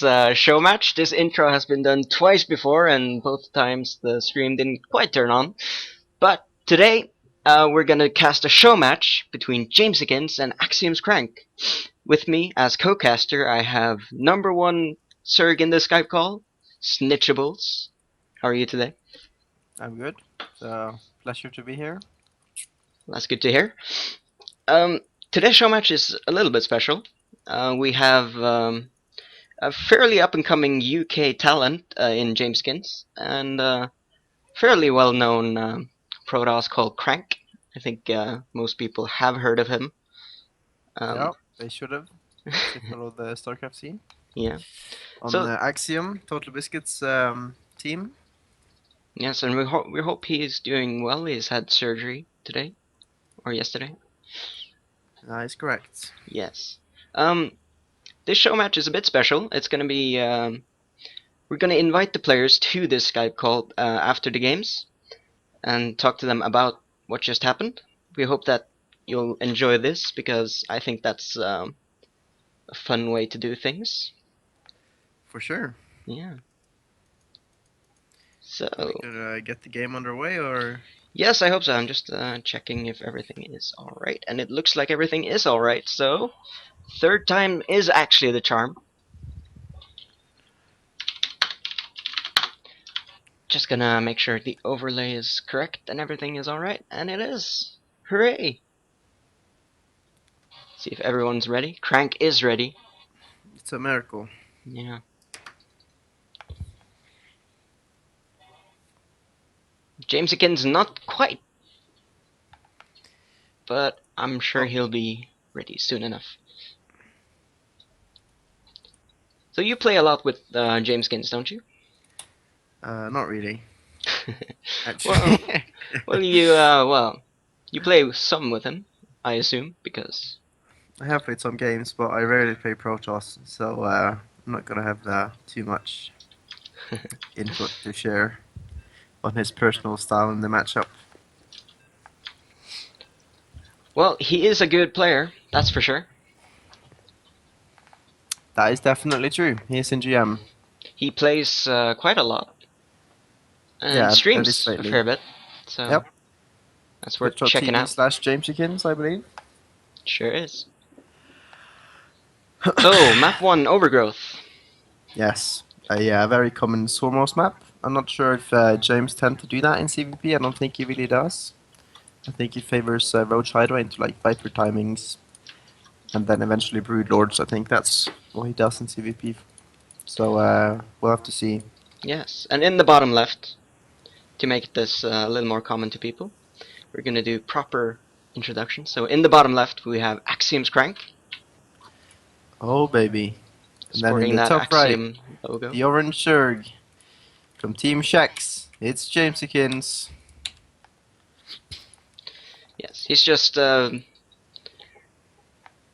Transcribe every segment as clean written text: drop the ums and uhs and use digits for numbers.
Show match. This intro has been done twice before, and both times the stream didn't quite turn on. But today, we're gonna cast a show match between Jamesykins and Axiom's Crank. With me as co-caster, I have number one Serg in the Skype call, Snitchables. How are you today? I'm good. Pleasure to be here. That's good to hear. Today's show match is a little bit special. We have a fairly up-and-coming UK talent in Jameskins, and fairly well-known Protoss called Crank. I think most people have heard of him. Yeah, they should have. They follow the StarCraft scene. Yeah. On So Axiom, Total Biscuits team. yes, and we hope he's doing well. He's had surgery today or yesterday. That is correct. Yes. This show match is a bit special. It's gonna be we're gonna invite the players to this Skype call after the games and talk to them about what just happened. We hope that you'll enjoy this because I think that's a fun way to do things. For sure. Yeah. So Could get the game underway, or yes, I hope so. I'm just checking if everything is all right, and it looks like everything is all right. So third time is actually the charm. Just gonna make sure the overlay is correct and everything is alright, and it is! Hooray! See if everyone's ready. Crank is ready. it's a miracle. Yeah. Jamesykins not quite, but I'm sure he'll be ready soon enough. So you play a lot with Jameskins, don't you? Not really. well, Actually, you play some with him, I assume, because I have played some games, but I rarely play Protoss, so I'm not gonna have too much input to share on his personal style in the matchup. well, he is a good player, that's for sure. That is definitely true. He is in GM. He plays quite a lot. And Yeah, at least streams a lately. fair bit. So Yep. that's worth checking Twitch.tv out. slash Jamesykins, I believe. Sure is. So, map 1, Overgrowth. Yes, a very common Sormos map. I'm not sure if James tend to do that in CVP. I don't think he really does. I think he favors Roach Hydra into like Viper timings, and then eventually Brood Lords. I think that's what he does in CVP. So we'll have to see. Yes, and in the bottom left, to make this a little more common to people, we're going to do proper introduction. So in the bottom left, we have Axiom's Crank. Oh baby. And then Sporting in the that top Axiom right, logo. the orange Zerg from Team Shax. It's Jamesykins. Yes, he's just on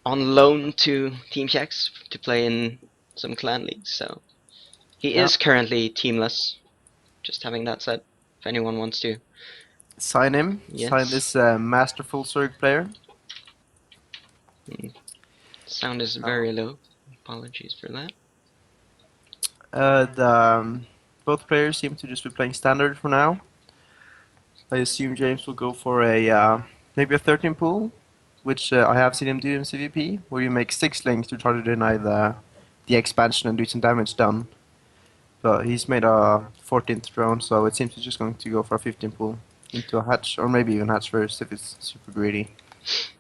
loan to Team Shax to play in some clan leagues, so he is currently teamless. Just having that said, if anyone wants to. Sign him. Yes. Sign this masterful Zerg player. Sound is very low. Apologies for that. Both players seem to just be playing standard for now. I assume James will go for a maybe a 13 pool, which I have seen him do in CVP, where you make 6 links to try to deny the expansion and do some damage done. But he's made a 14th drone, so it seems he's just going to go for a 15 pool into a hatch, or maybe even hatch first if it's super greedy.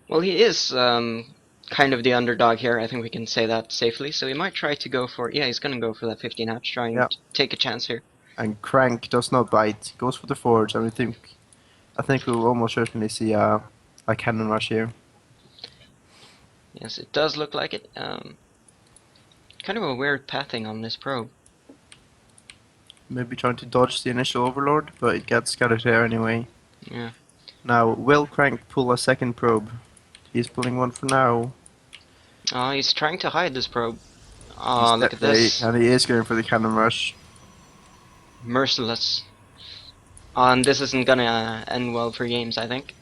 Well, he is kind of the underdog here. I think we can say that safely. So he might try to go for... Yeah, he's going to go for that 15 hatch, trying to take a chance here. And Crank does not bite, goes for the forge, and I think we'll almost certainly see a cannon rush here. Yes, it does look like it. Kind of a weird pathing on this probe. Maybe trying to dodge the initial overlord, but it gets scattered there anyway. Yeah. Now, will Crank pull a second probe? He's pulling one for now. Oh, he's trying to hide this probe. Oh, look at this. And he is going for the cannon rush. Merciless. And this isn't gonna end well for games, I think.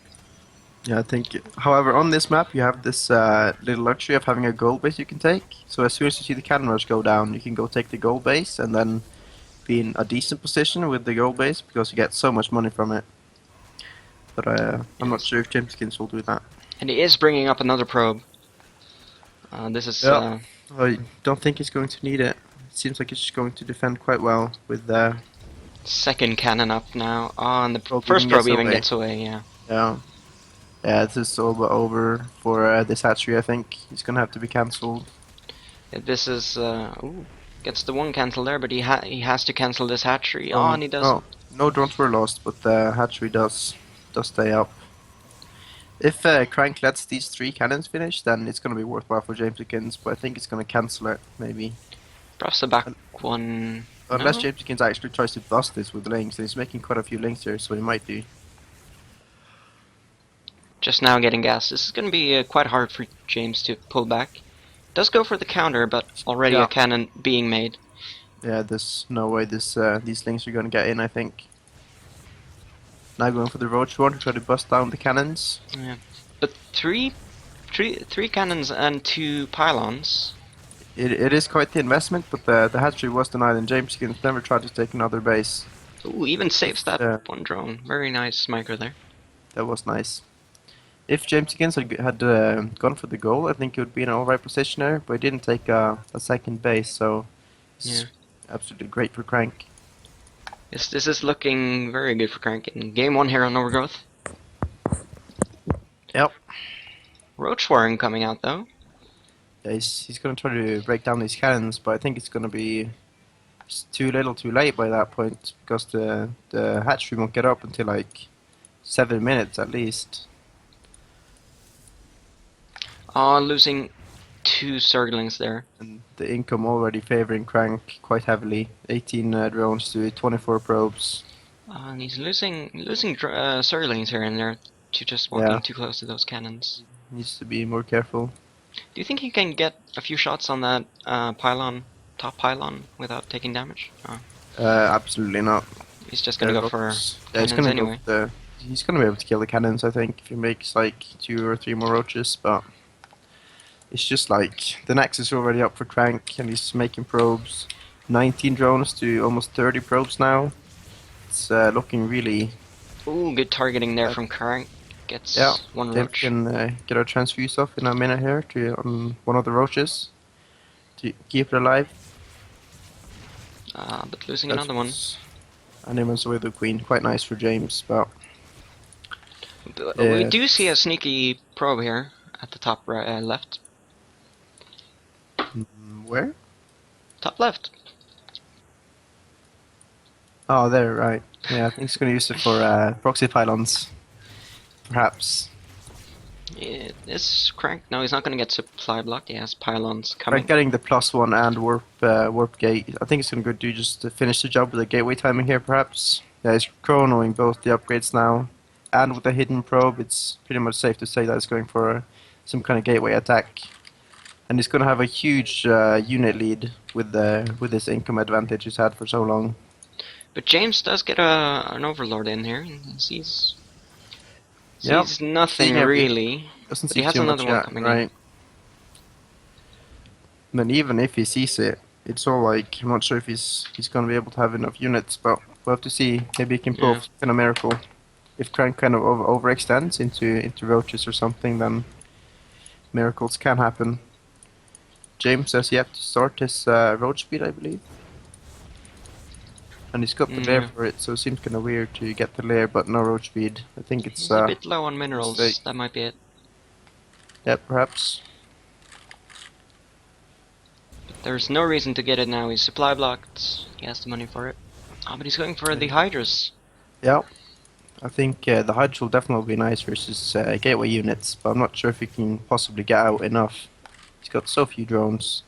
Yeah, I think. However, on this map, you have this little luxury of having a gold base you can take. So as soon as you see the cannon rush go down, you can go take the gold base and then be in a decent position with the gold base because you get so much money from it. But I'm not Yes. sure if Jameskins will do that. And he is bringing up another probe. This is Yeah, I don't think he's going to need it. It seems like he's just going to defend quite well with second cannon up now. Oh, and the probe even first probe gets even away. gets away, yeah. Yeah. Yeah, this is all but over for this hatchery. I think he's gonna have to be cancelled. This is, ooh, gets the one cancel there, but he has to cancel this hatchery. Oh, Oh, and he does. oh, no drones were lost, but the hatchery does stay up. If Crank lets these 3 cannons finish, then it's gonna be worthwhile for Jamesykins, but I think it's gonna cancel it, maybe. Perhaps the back Un- one. Unless No? Jamesykins actually tries to bust this with links, and he's making quite a few links here, so he might do. Just now getting gas. This is going to be quite hard for James to pull back. Does go for the counter, but already a Yeah, cannon being made. yeah, there's no way these links are gonna get in, I think. Now going for the roach one to try to bust down the cannons. Yeah. But three cannons and 2 pylons. It is quite the investment, but the hatchery was denied, and Jameskins never tried to take another base. Ooh, even saves If, that one drone. Very nice micro there. that was nice. If Jameskins had gone for the goal, I think he would be in an alright position there, but he didn't take a second base, so it's Yeah. absolutely great for Crank. This is looking very good for Crank in game 1 here on Overgrowth. Yep. Roach Warren coming out though. Yeah, he's going to try to break down these cannons, but I think it's going to be too little too late by that point, because the hatchery won't get up until like 7 minutes at least. Losing 2 Zerglings there. And the income already favoring Crank quite heavily. 18 drones to 24 probes. And he's losing Zerglings here and there to just walking Yeah, too close to those cannons. needs to be more careful. Do you think he can get a few shots on that pylon, top pylon, without taking damage? Absolutely not. He's just gonna go for Yeah, he's cannons gonna anyway. he's gonna be able to kill the cannons, I think, if he makes like 2 or 3 more roaches, but it's just like the next is already up for Crank and he's making probes. 19 drones to almost 30 probes now. It's looking really. Ooh, good targeting there Uh, from Crank. Gets Yeah, one James roach. can get our transfuse off in a minute here to one of the roaches to keep it alive. But losing another one. And he runs away with the queen. Quite nice for James, but We do see a sneaky probe here at the top right, left. where? Top left. Oh, there, right. Yeah, I think he's going to use it for proxy pylons, perhaps. Is Crank? No, he's not gonna get supply blocked. He has pylons By coming. getting the +1 and warp gate, I think it's going to go do just to finish the job with the gateway timing here, perhaps. Yeah, he's chronoing both the upgrades now, and with the hidden probe, it's pretty much safe to say that it's going for some kind of gateway attack. And he's going to have a huge unit lead with this income advantage he's had for so long. But James does get an overlord in here. And sees Yep. nothing Seeing every- really. Doesn't But see he has too another much one yet, coming right? But even if he sees it, it's all like I'm not sure if he's going to be able to have enough units, but we'll have to see. Maybe he can pull Yeah. off kind of miracle. If Crank kind of overextends into roaches or something, then miracles can happen. James says he has to start his roach speed, I believe. And he's got the lair Yeah. for it, so it seems kind of weird to get the lair but no roach speed. I think it's He's a bit low on minerals. mistake. That might be it. Yeah, perhaps. There's no reason to get it now. He's supply blocked. He has the money for it. But he's going for the Hydras. Yeah. I think the Hydra will definitely be nice versus gateway units, but I'm not sure if he can possibly get out enough. He's got so few drones.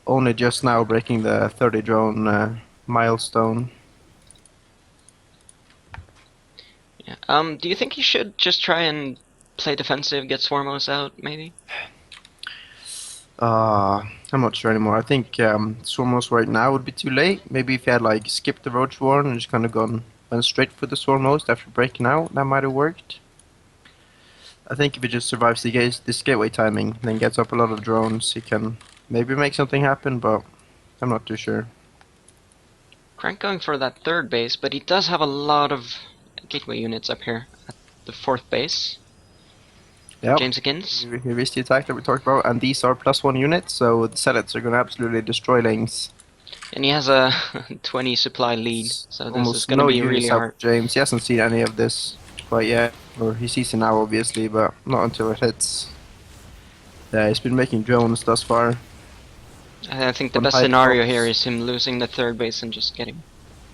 Only just now breaking the 30 drone milestone. Yeah. Do you think he should just try and play defensive, get Swarmos out, maybe? I'm not sure anymore. I think Swarmos right now would be too late. Maybe if he had like skipped the Roach War and just kind of went straight for the Swarmos after breaking out, that might have worked. I think if he just survives this gateway timing, then gets up a lot of drones, he can maybe make something happen, but I'm not too sure. Crank going for that third base, but he does have a lot of gateway units up here at the fourth base. Yep. Jamesykins. He reached the attack that we talked about, and these are +1 units, so the Zealots are going to absolutely destroy lanes. And he has a 20 supply lead, so this is Almost going to no be really units out hard. for James. He hasn't seen any of this quite yet, or he sees it now, obviously, but not until it hits. Yeah, he's been making drones thus far. I think the On best high scenario drops. here is him losing the third base and just getting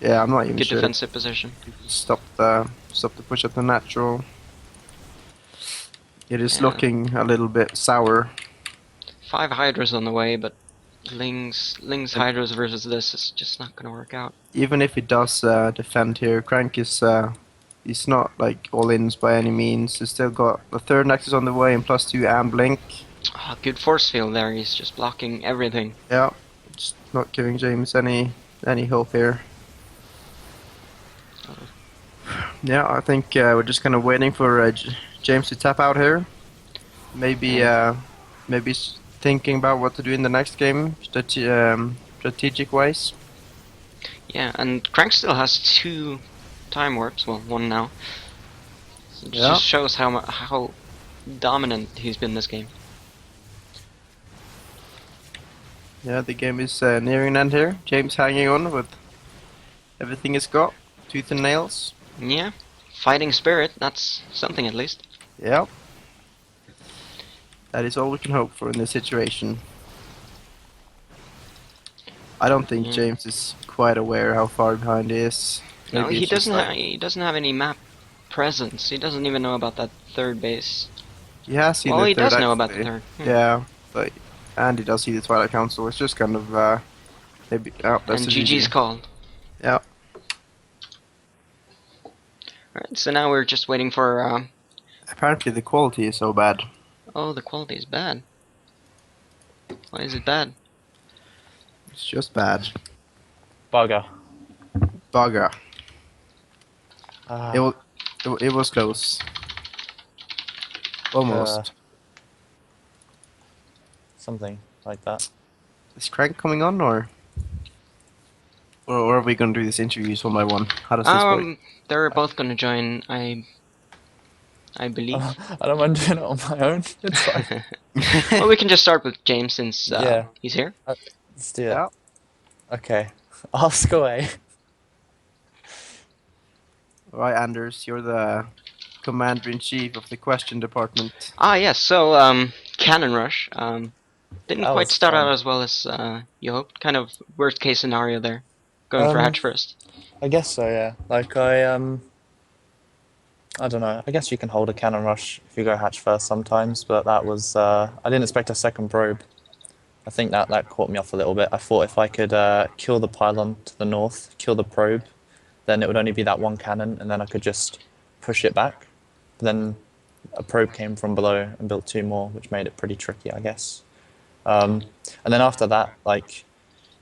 Yeah, I'm not even good sure. defensive position. Stop the push at the natural. It is Yeah. looking a little bit sour. 5 Hydras on the way, but Ling's Hydras versus this is just not gonna work out. Even if he does defend here, Crank is he's not like all-ins by any means. He's still got the third Nexus on the way and +2 and Blink. Oh, good force field there, he's just blocking everything. Yeah, it's not giving James any hope here. Yeah, I think we're just kind of waiting for James to tap out here. Maybe maybe thinking about what to do in the next game, strategic wise. Yeah, and Crank still has 2 time warps, well, 1 now. It Yeah. just shows how dominant he's been this game. Yeah, the game is nearing an end here. James hanging on with everything he's got, tooth and nails. Yeah, fighting spirit, that's something at least. Yeah. That is all we can hope for in this situation. I don't think Yeah. James is quite aware how far behind he is. No, Maybe he it's just doesn't. like- He doesn't have any map presence. He doesn't even know about that third base. He has seen Well, the he third does know about the actually. third. Yeah, but and he does see the Twilight Council. It's just kind of maybe. Oh, that's And the GG's GG. called. Yeah. Alright, so now we're just waiting for. Apparently the quality is so bad. Oh, the quality is bad. Why is it bad? It's just bad. Bugger. Bugger. Ah, It was close. Almost. something like that. Is Crank coming on or are we gonna do this interviews one by one? How does this work? They're both gonna join. I believe. I don't mind doing it on my own. It's fine. Well, we can just start with James since Yeah. he's here. Let's do it. Yeah. Okay. Ask away. Alright, Anders, you're the commander-in-chief of the question department. Ah, yes. So, Cannon Rush. Didn't That quite was start out fun. as well as you hoped. Kind of worst case scenario there. Going for hatch first. I guess so, yeah. Like I don't know. I guess you can hold a cannon rush if you go hatch first sometimes, but that was I didn't expect a second probe. I think that caught me off a little bit. I thought if I could kill the pylon to the north, kill the probe, then it would only be that one cannon, and then I could just push it back. But then a probe came from below and built 2 more, which made it pretty tricky, I guess. And then after that, like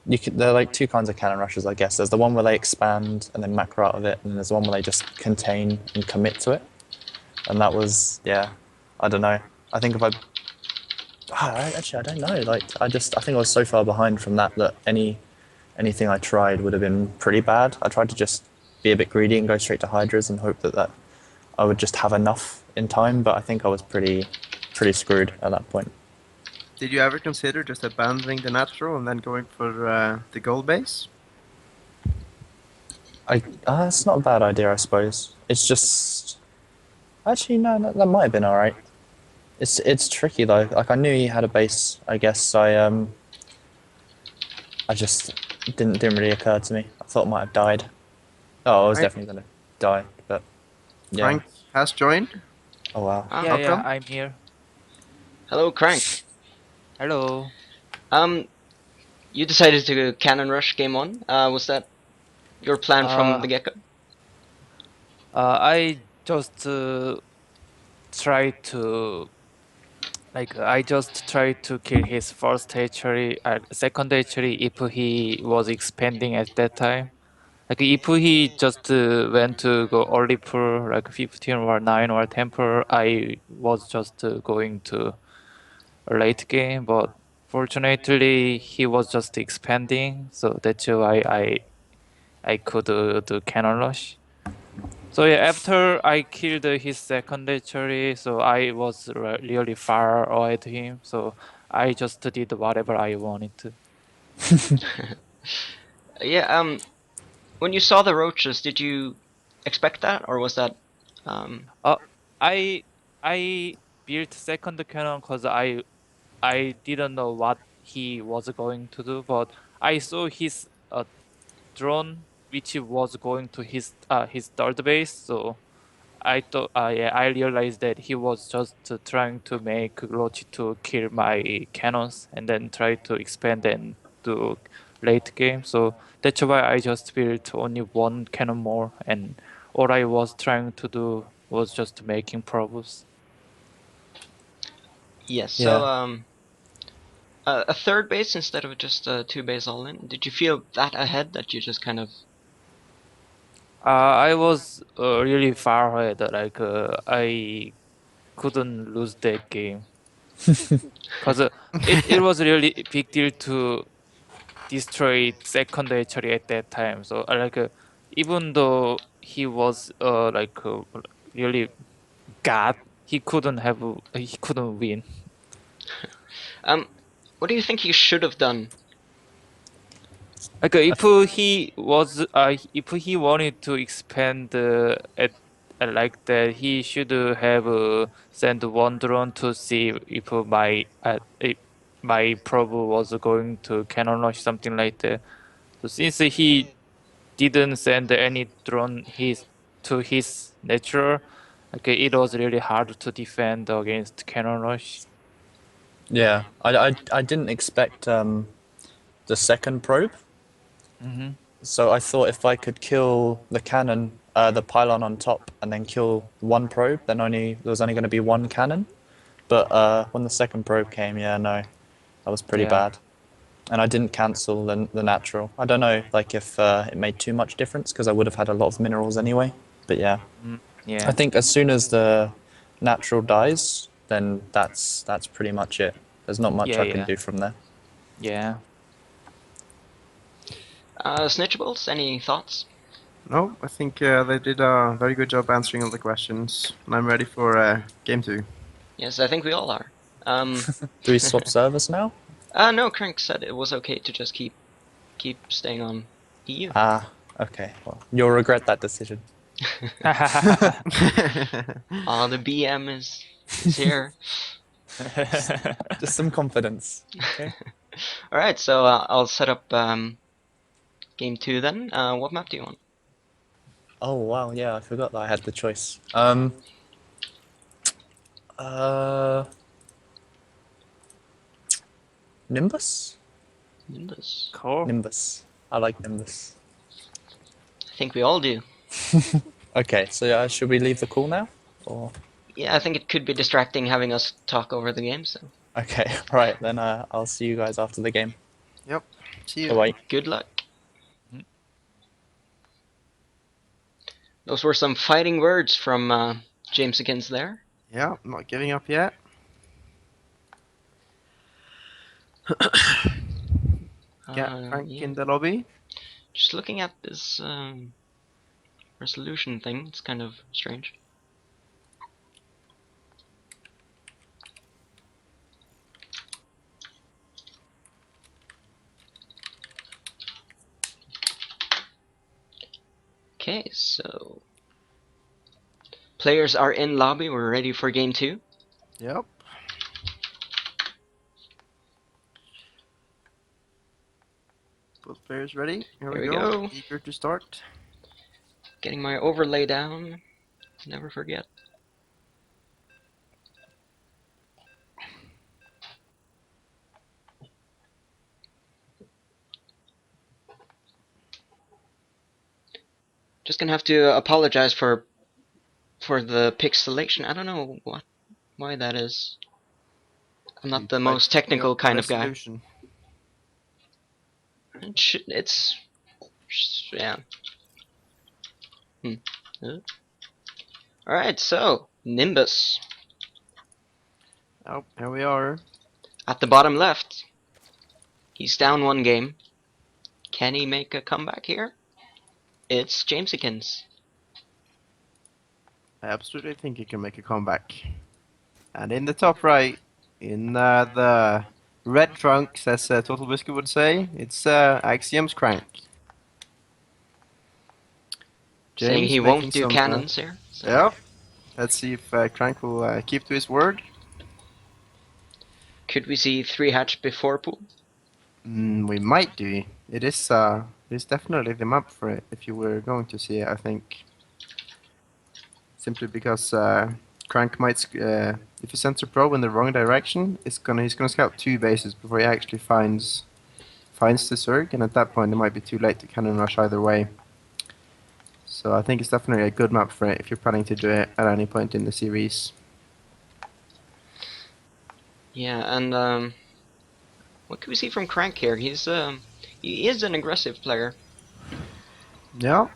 there are like 2 kinds of cannon rushes, I guess. There's the one where they expand and then macro out of it, and then there's the one where they just contain and commit to it. And that was, yeah, I don't know. I think if actually, I don't know. Like, I think I was so far behind from that anything I tried would have been pretty bad. I tried to just be a bit greedy and go straight to Hydras and hope that I would just have enough in time, but I think I was pretty screwed at that point. Did you ever consider just abandoning the natural and then going for the gold base? It's not a bad idea, I suppose. It's just actually no, that might have been all right. It's tricky though. Like I knew he had a base. I guess I just didn't really occur to me. I thought it might have died. Oh, I was Right. definitely gonna die, but yeah. Crank has joined. Oh wow. Ah, Yeah, Welcome. I'm here. Hello, Crank. Hello. You decided to Cannon Rush game 1. Was that your plan from the get-go? I just tried to kill his first hatchery, second hatchery if he was expanding at that time. Like if he just went to go early per like 15 or 9 or 10 per, I was just going to a late game. But fortunately, he was just expanding, so that's why I could do cannon rush. So yeah, after I killed his secondary, so I was really far ahead of him. So I just did whatever I wanted to. Yeah. When you saw the roaches, did you expect that, or was that? Uh, I I built second cannon because I didn't know what he was going to do, but I saw his drone which was going to his third base. So I thought yeah, I realized that he was just trying to make Roach to kill my cannons and then try to expand and do late game. So that's why I just built only one cannon more, and all I was trying to do was just making probes. Yes. So Yeah. a third base instead of just a two base all in. Did you feel that ahead that you just kind of? I was really far ahead. Like I couldn't lose that game because it was really big deal to destroy second actually at that time. So even though he was really god, he couldn't win. Um, what do you think you should have done? Like if he wanted to expand at like that, he should have sent one drone to see if my probe was going to cannon launch something like that. So since he didn't send any drone to his natural, okay, it was really hard to defend against cannon rush. Yeah. I didn't expect the second probe. Mm-hmm. So I thought if I could kill the cannon, the pylon on top, and then kill one probe, then there was only going to be one cannon. But when the second probe came, yeah, no, that was pretty Yeah. bad. And I didn't cancel the natural. I don't know, like if it made too much difference because I would have had a lot of minerals anyway. But yeah, Mm, I yeah. think as soon as the natural dies, then that's pretty much it. There's not much Yeah. I can Yeah. do from there. Yeah. Snitchables, any thoughts? No, I think they did a very good job answering all the questions, and I'm ready for game two. Yes, I think we all are. Do we swap servers now? No, Crank said it was okay to just keep staying on EU. Ah, okay. Well, you'll regret that decision. The BM is here. Just some confidence. Okay. All right, so I'll set up game two then. What map do you want? Oh wow, yeah, I forgot that I had the choice. Uh, Nimbus? Nimbus. Cool. Nimbus. I like Nimbus. I think we all do. Okay, so should we leave the call now? Or Yeah, I think it could be distracting having us talk over the game. So okay, right then. I'll see you guys after the game. Yep. See you. Bye. good luck. Those were some fighting words from Jamesykins there. Yeah, I'm not giving up yet. Get Frank Yeah. in the lobby. Just looking at this resolution thing, it's kind of strange. Okay, so players are in lobby. We're ready for game two. Yep. Both players ready. Here we go. Eager to start. Getting my overlay down. Never forget. Just gonna have to apologize for the pixelation. I don't know why that is. I'm not the most technical kind of guy. Resolution. It's yeah. Alright, so Nimbus Oh, here we are. at the bottom left. He's down 1 game. Can he make a comeback here? It's Jamesykins. I absolutely think he can make a comeback. And in the top right, in the red trunks, as Total Biscuit would say, it's Axiom's Crank. Saying he making won't do some, cannons here. So. Yep. Let's see if Crank will keep to his word. Could we see 3 hatch before pool? We might do. It is definitely the map for it if you were going to see it, I think. Simply because Crank might, if he sends a probe in the wrong direction, he's gonna scout 2 bases before he actually finds the Zerg, and at that point it might be too late to cannon rush either way. So I think it's definitely a good map for it if you're planning to do it at any point in the series. Yeah, and what can we see from Crank here? He is an aggressive player. Yeah,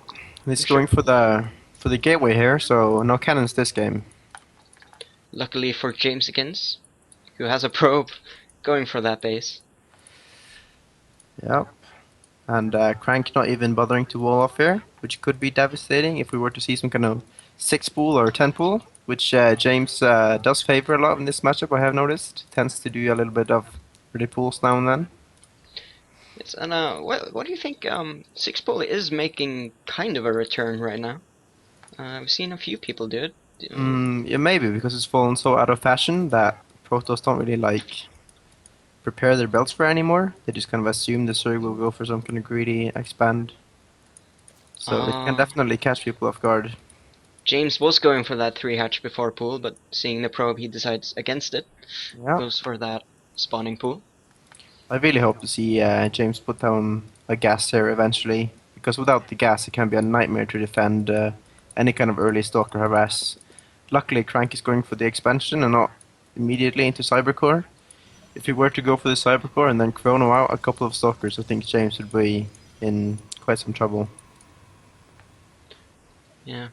he's going for the gateway here, so no cannons this game. Luckily for Jamesykins, who has a probe going for that base. Yep. And Crank not even bothering to wall off here, which could be devastating if we were to see some kind of 6 pool or 10 pool, which James does favor a lot in this matchup, I have noticed. Tends to do a little bit of really pools now and then. It's and what do you think? 6 pool is making kind of a return right now. I've seen a few people do it. Yeah, maybe, because it's fallen so out of fashion that Protoss don't really like prepare their belts for it anymore. They just kind of assume the Zerg will go for some kind of greedy expand. So it can definitely catch people off guard. James was going for that 3 hatch before pool, but seeing the probe, he decides against it. Yeah. Goes for that spawning pool. I really hope to see James put down a gas here eventually, because without the gas it can be a nightmare to defend any kind of early stalker harass. Luckily Crank is going for the expansion and not immediately into Cybercore. If he were to go for the Cybercore and then chrono out a couple of stalkers, I think James would be in quite some trouble. Yeah.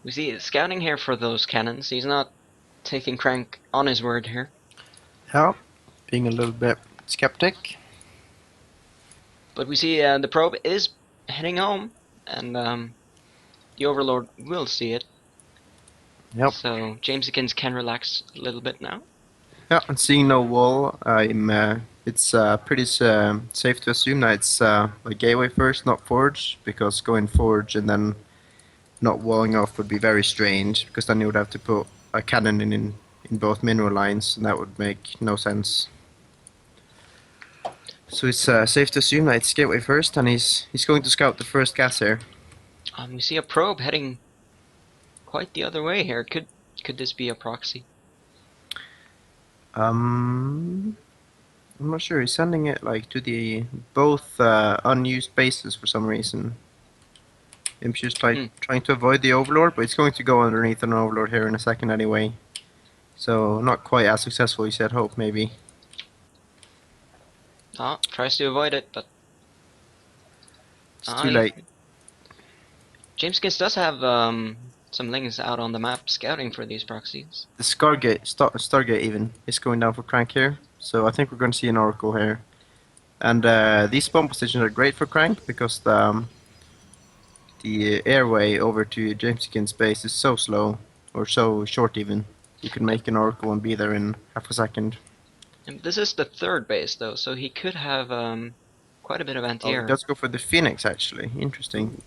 We see scouting here for those cannons. He's not taking Crank on his word here. Yeah, being a little bit skeptic. But we see the probe is heading home, and the Overlord will see it. Yep. So Jamesykins can relax a little bit now. Yeah, and seeing no wall, it's pretty safe to assume that it's a gateway first, not forge, because going forge and then not walling off would be very strange, because then you would have to put a cannon in both mineral lines, and that would make no sense. So it's safe to assume that it's gateway first, and he's going to scout the first gas here. We see a probe heading quite the other way here. Could this be a proxy? I'm not sure. He's sending it like to the both unused bases for some reason. I'm just trying to avoid the Overlord, but it's going to go underneath an Overlord here in a second anyway. So not quite as successful as I'd hope, maybe. Tries to avoid it, but It's too late. Jameskins does have some links out on the map scouting for these proxies. The Stargate even is going down for Crank here, so I think we're going to see an Oracle here. And these spawn positions are great for Crank because the airway over to Jamesykins' base is so slow, or so short even. You can make an Oracle and be there in half a second. And this is the 3rd base though, so he could have quite a bit of Oh, anti-air. he does go for the Phoenix actually. Interesting.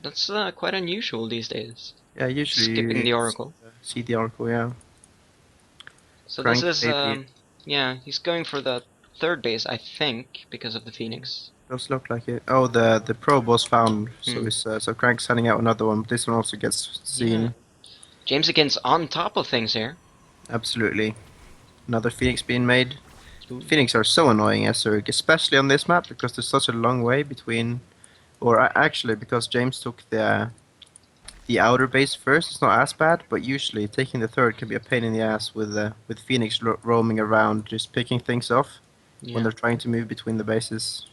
That's quite unusual these days. Yeah, usually Skipping the Oracle. See the Oracle, yeah. So Crank this is maybe. yeah, he's going for the 3rd base, I think, because of the Phoenix. Does look like it. Oh, the probe was found, so it's so Crank's sending out another one. But this one also gets seen. Yeah. Jamesykins on top of things here. Absolutely. Another Phoenix being made. Phoenix are so annoying as Zerg, especially on this map because there's such a long way between. Or actually, because James took the outer base first, it's not as bad. But usually, taking the 3rd can be a pain in the ass with Phoenix roaming around, just picking things off when they're trying to move between the bases.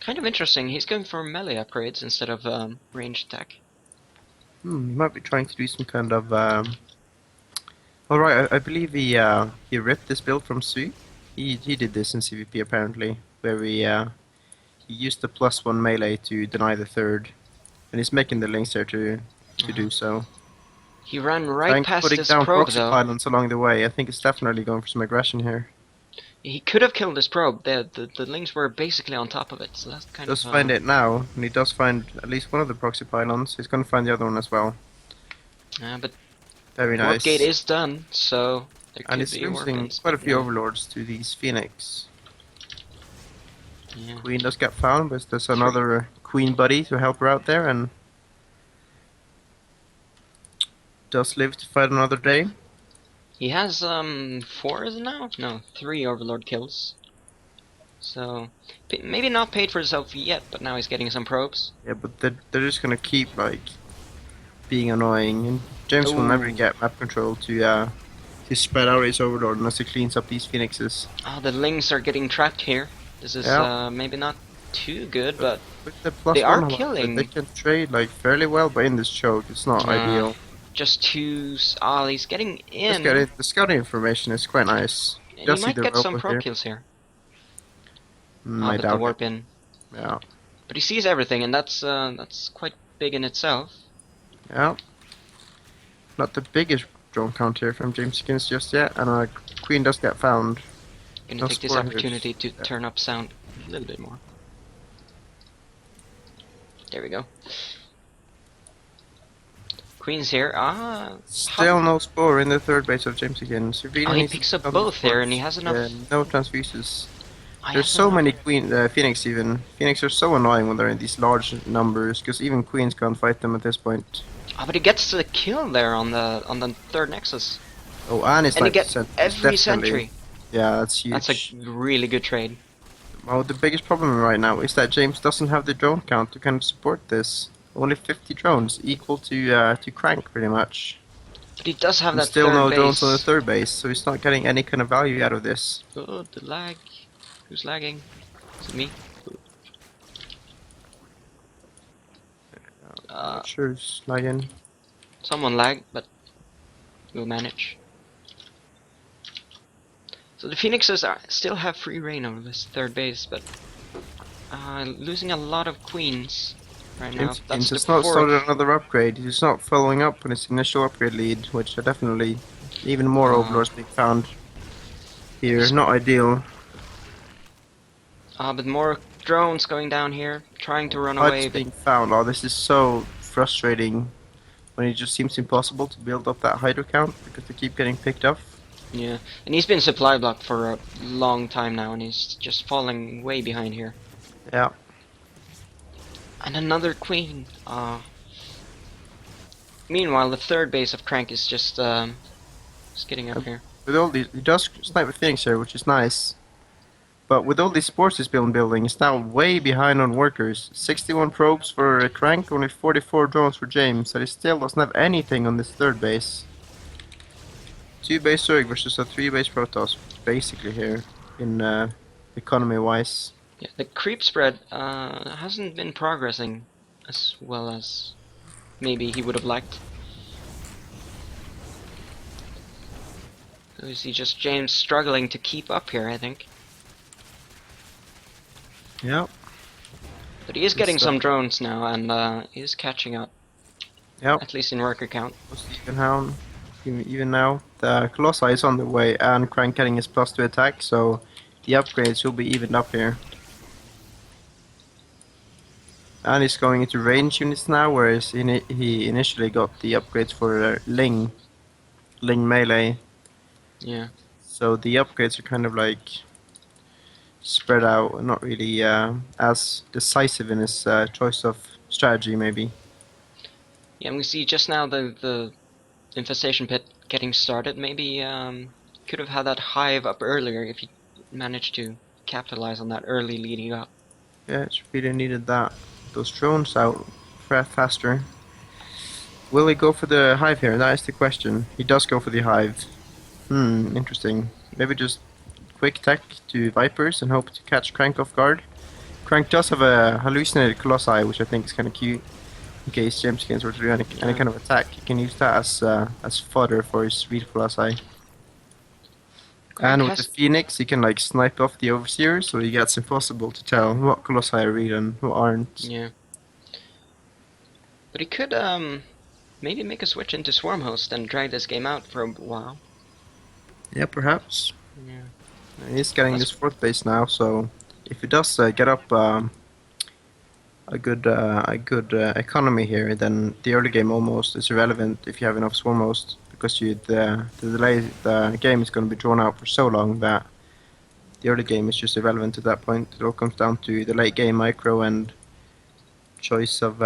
Kind of interesting. He's going for melee upgrades instead of ranged attack. He might be trying to do some kind of. All right, I believe he ripped this build from Sui. He did this in CVP apparently, where he used the +1 melee to deny the third, and he's making the links there to do so. He ran right Trying past putting this down probe proxy though. pylons along the way. I think it's definitely going for some aggression here. He could have killed this probe. The links were basically on top of it, so that's kind He does of. find it now, and he does find at least one of the proxy pylons. He's going to find the other one as well. But Very warp nice. gate is done, so there could And he's be warp losing gates, quite a but few yeah. overlords to these Phoenix. Yeah. Queen does get found, but there's another Queen buddy to help her out there, and does live to fight another day. He has 4 is it now? No, 3 overlord kills. So maybe not paid for himself yet, but now he's getting some probes. Yeah, but they're just gonna keep like being annoying, and James will never Ooh. get map control to spread out his overlord unless he cleans up these Phoenixes. Oh, the links are getting trapped here. This is Yeah. maybe not too good, but With the +1 They are however, killing. they can trade like fairly well, but in this choke, it's not ideal. just 2. Oh, he's getting in. The scouting information is quite nice. And Does he see might the get some rope probe here. kills here. I With the doubt warp it. in. Yeah, But he sees everything, and that's quite big in itself. yeah. Not the biggest drone count here from Jamesykins just yet, and Queen does get found. Gonna No take this spore here. opportunity to Yeah. turn up sound a little bit more. There we go. Queen's here. Still no spore in the third base of Jamesykins. Oh, he picks up both here, and he has enough. No transfuses. I There's have so enough- many Phoenix even. Phoenix are so annoying when they're in these large numbers, because even Queens can't fight them at this point. Oh, but he gets the kill there on the third nexus, Oh, and it's and he like gets every sentry. Yeah, that's huge. That's a really good trade. Oh, the biggest problem right now is that James doesn't have the drone count to kind of support this. Only 50 drones, equal to Crank pretty much. But he does have And that still third no base. drones on the third base, so he's not getting any kind of value out of this. Oh, the lag. Who's lagging? Is it me? Not sure who's lagging. Someone lagged, but we'll manage. So the Phoenixes still have free reign over this third base, but losing a lot of queens right now. James That's the has not fourth. started another upgrade. He's not following up on his initial upgrade lead, which are definitely even more overlords being found here. Not ideal. But more drones going down here, trying to run away. Huts being found. Oh, this is so frustrating when it just seems impossible to build up that hydro count because they keep getting picked up. Yeah, and he's been supply blocked for a long time now, and he's just falling way behind here. Yeah. And another queen. Meanwhile, the third base of Crank is just getting up here. With all these, he does snipe a Phoenix here, which is nice. But with all these sports he's been building, he's now way behind on workers. 61 probes for Crank, only 44 drones for James, and he still doesn't have anything on this third base. 2 base Zerg versus a 3 base Protoss, basically here, in economy-wise. Yeah, the creep spread hasn't been progressing as well as maybe he would have liked. So you see just James struggling to keep up here, I think. Yep. But he is getting Good some stuff. drones now, and he is catching up, Yep. at least in worker count. Even how, even now, the Colossi is on the way, and Crank getting his +2 attack, so the upgrades will be evened up here. And he's going into range units now, whereas he initially got the upgrades for Ling melee. Yeah. So the upgrades are kind of like spread out, not really as decisive in his choice of strategy, maybe. Yeah, and we see just now the infestation pit getting started. Maybe could have had that hive up earlier if he managed to capitalize on that early leading up. Yeah, it's really needed that. Those drones out faster. Will he go for the hive here? That is the question. He does go for the hive. Interesting. Maybe just quick tech to Vipers and hope to catch Crank off guard. Crank does have a hallucinated Colossi, which I think is kind of cute. In case Jamesykins were to do any kind of attack, you can use that as fodder for his Reed Colossi. Crank And with the has Phoenix, he can like snipe off the Overseer, so he gets impossible to tell what Colossi are read and what aren't. yeah. But he could maybe make a switch into Swarm Host and drag this game out for a while. Yeah, perhaps. Yeah. He's getting this 4th base now, so if he does get up a good economy here, then the early game almost is irrelevant if you have enough Swarm Host, because the game is going to be drawn out for so long that the early game is just irrelevant at that point. It all comes down to the late game micro and choice of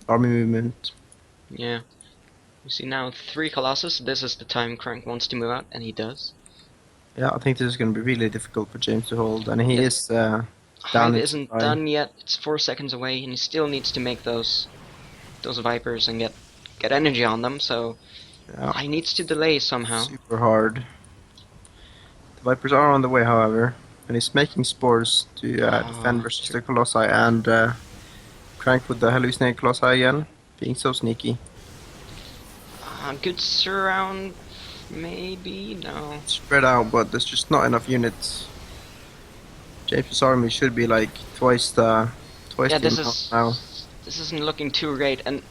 army movement. Yeah. You see now 3 Colossus. This is the time Crank wants to move out, and he does. Yeah, I think this is going to be really difficult for James to hold, and he is down Hive in isn't supply. done yet. It's 4 seconds away, and he still needs to make those Vipers and get energy on them. So Yeah, he needs to delay somehow. super hard. The Vipers are on the way, however, and he's making spores to defend versus the Colossi, and Crank with the hallucinated Colossi again, being so sneaky. Good surround, maybe? No. Spread out, but there's just not enough units. James' army should be like twice the Yeah, this amount is now. this isn't looking too great. And